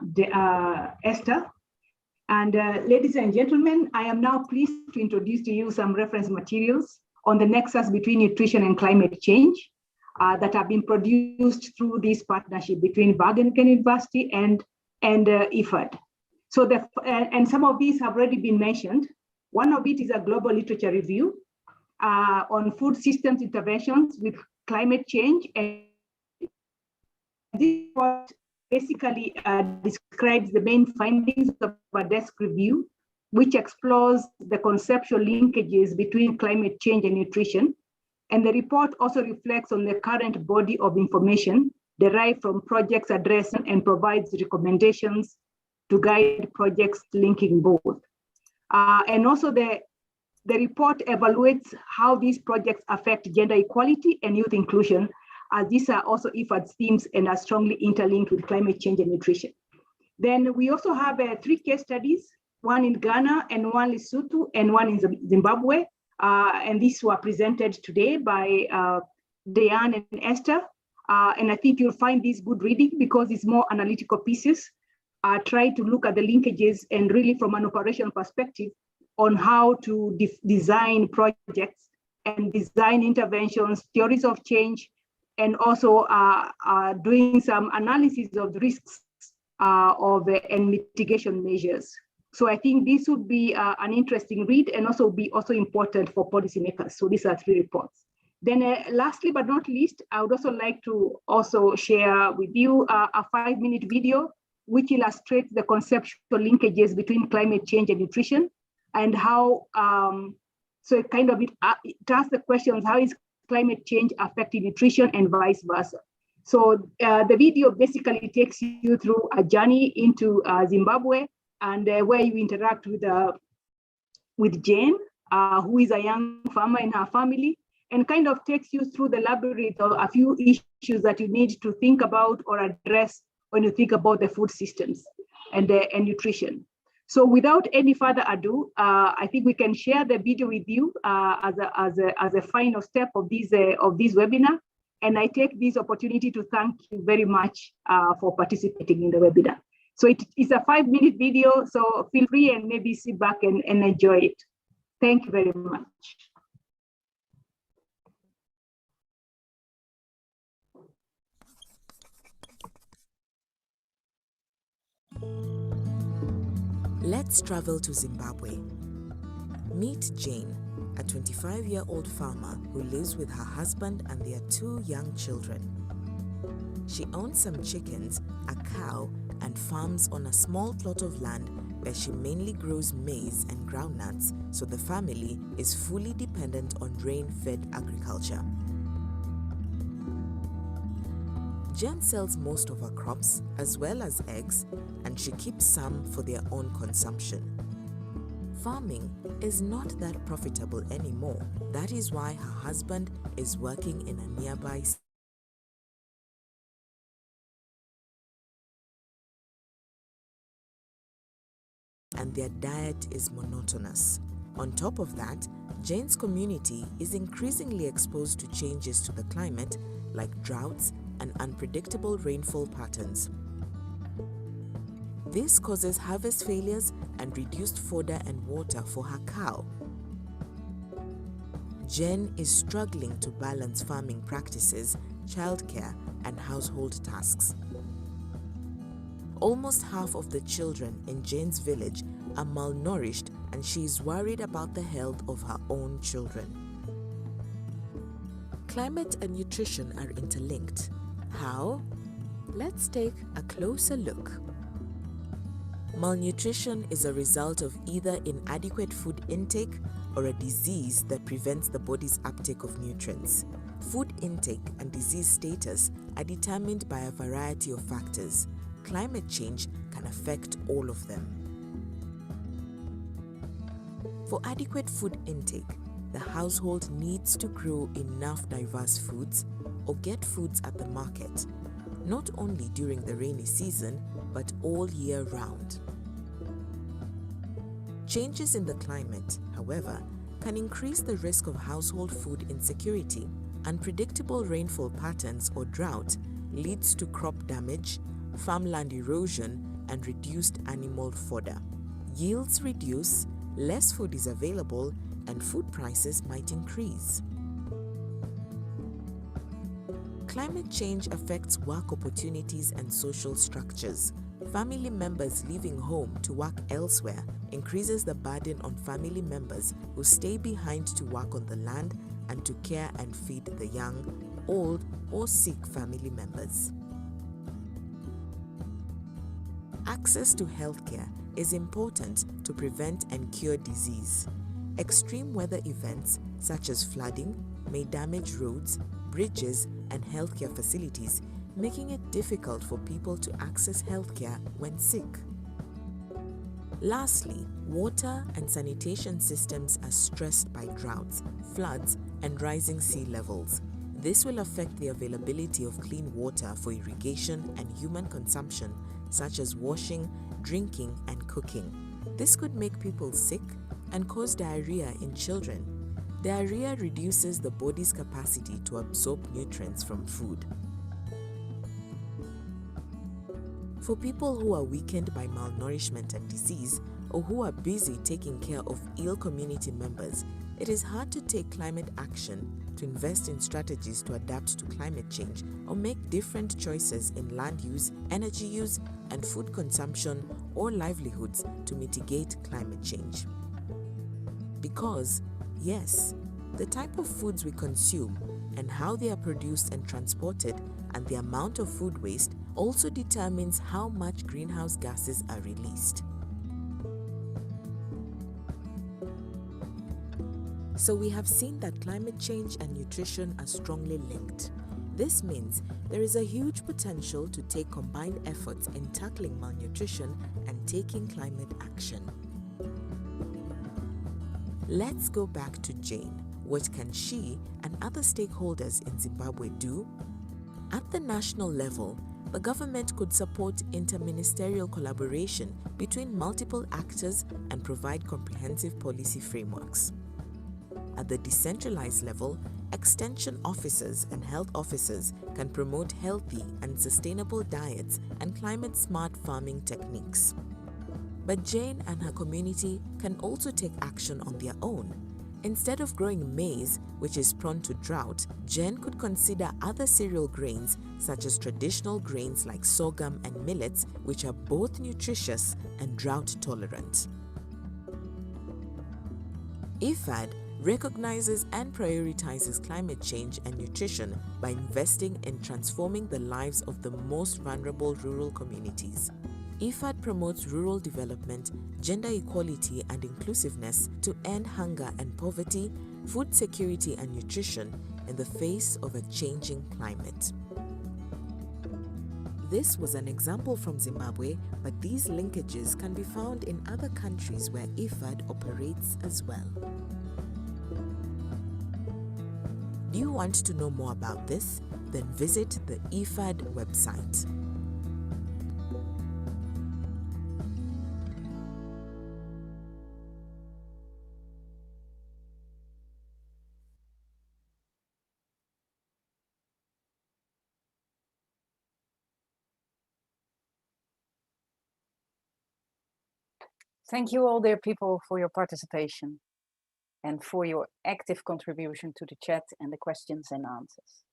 Esther. And ladies and gentlemen, I am now pleased to introduce to you some reference materials on the nexus between nutrition and climate change that have been produced through this partnership between Wageningen University and IFAD. So and some of these have already been mentioned. One of it is a global literature review on food systems interventions with climate change. And this report basically describes the main findings of a desk review, which explores the conceptual linkages between climate change and nutrition. And the report also reflects on the current body of information derived from projects addressing and provides recommendations to guide projects linking both. And also the report evaluates how these projects affect gender equality and youth inclusion, as these are also IFAD's themes and are strongly interlinked with climate change and nutrition. Then we also have 3 case studies, one in Ghana and one in Lesotho and one in Zimbabwe. And these were presented today by Diane and Esther. And I think you'll find this good reading because it's more analytical pieces. Try to look at the linkages and really from an operational perspective on how to design projects and design interventions, theories of change, and also doing some analysis of the risks and mitigation measures. So I think this would be an interesting read and also be important for policymakers. So these are 3 reports. Then lastly but not least, I would also like to also share with you a 5-minute video which illustrates the conceptual linkages between climate change and nutrition and how, so it kind of it asks the questions, how is climate change affecting nutrition and vice versa? So the video basically takes you through a journey into Zimbabwe and where you interact with Jane, who is a young farmer in her family, and kind of takes you through the labyrinth of a few issues that you need to think about or address when you think about the food systems and nutrition. So without any further ado, I think we can share the video with you as a final step of this webinar. And I take this opportunity to thank you very much for participating in the webinar. So it's a 5-minute video, so feel free and maybe sit back and enjoy it. Thank you very much. Let's travel to Zimbabwe. Meet Jane, a 25-year-old farmer who lives with her husband and their 2 young children. She owns some chickens, a cow, and farms on a small plot of land where she mainly grows maize and groundnuts, so the family is fully dependent on rain-fed agriculture. Jen sells most of her crops as well as eggs, and she keeps some for their own consumption. Farming is not that profitable anymore. That is why her husband is working in a nearby and their diet is monotonous. On top of that, Jane's community is increasingly exposed to changes to the climate like droughts and unpredictable rainfall patterns. This causes harvest failures and reduced fodder and water for her cow. Jen is struggling to balance farming practices, childcare, and household tasks. Almost half of the children in Jane's village are malnourished, and she is worried about the health of her own children. Climate and nutrition are interlinked. How? Let's take a closer look. Malnutrition is a result of either inadequate food intake or a disease that prevents the body's uptake of nutrients. Food intake and disease status are determined by a variety of factors. Climate change can affect all of them. For adequate food intake, the household needs to grow enough diverse foods or get foods at the market, not only during the rainy season, but all year round. Changes in the climate, however, can increase the risk of household food insecurity. Unpredictable rainfall patterns or drought leads to crop damage, farmland erosion, and reduced animal fodder. Yields reduce, less food is available, and food prices might increase. Climate change affects work opportunities and social structures. Family members leaving home to work elsewhere increases the burden on family members who stay behind to work on the land and to care and feed the young, old, or sick family members. Access to healthcare is important to prevent and cure disease. Extreme weather events such as flooding may damage roads, bridges, and healthcare facilities, making it difficult for people to access healthcare when sick. Lastly, water and sanitation systems are stressed by droughts, floods, and rising sea levels. This will affect the availability of clean water for irrigation and human consumption, such as washing, drinking, and cooking. This could make people sick and cause diarrhea in children. Diarrhea reduces the body's capacity to absorb nutrients from food. For people who are weakened by malnourishment and disease, or who are busy taking care of ill community members, it is hard to take climate action, to invest in strategies to adapt to climate change, or make different choices in land use, energy use, and food consumption or livelihoods to mitigate climate change. Because, yes, the type of foods we consume and how they are produced and transported and the amount of food waste also determines how much greenhouse gases are released. So we have seen that climate change and nutrition are strongly linked. This means there is a huge potential to take combined efforts in tackling malnutrition and taking climate action. Let's go back to Jane. What can she and other stakeholders in Zimbabwe do? At the national level, the government could support interministerial collaboration between multiple actors and provide comprehensive policy frameworks. At the decentralized level, extension officers and health officers can promote healthy and sustainable diets and climate-smart farming techniques. But Jane and her community can also take action on their own. Instead of growing maize, which is prone to drought, Jane could consider other cereal grains such as traditional grains like sorghum and millets, which are both nutritious and drought tolerant. IFAD recognizes and prioritizes climate change and nutrition by investing in transforming the lives of the most vulnerable rural communities. IFAD promotes rural development, gender equality and inclusiveness to end hunger and poverty, food security and nutrition in the face of a changing climate. This was an example from Zimbabwe, but these linkages can be found in other countries where IFAD operates as well. Do you want to know more about this? Then visit the IFAD website. Thank you all dear people for your participation and for your active contribution to the chat and the questions and answers.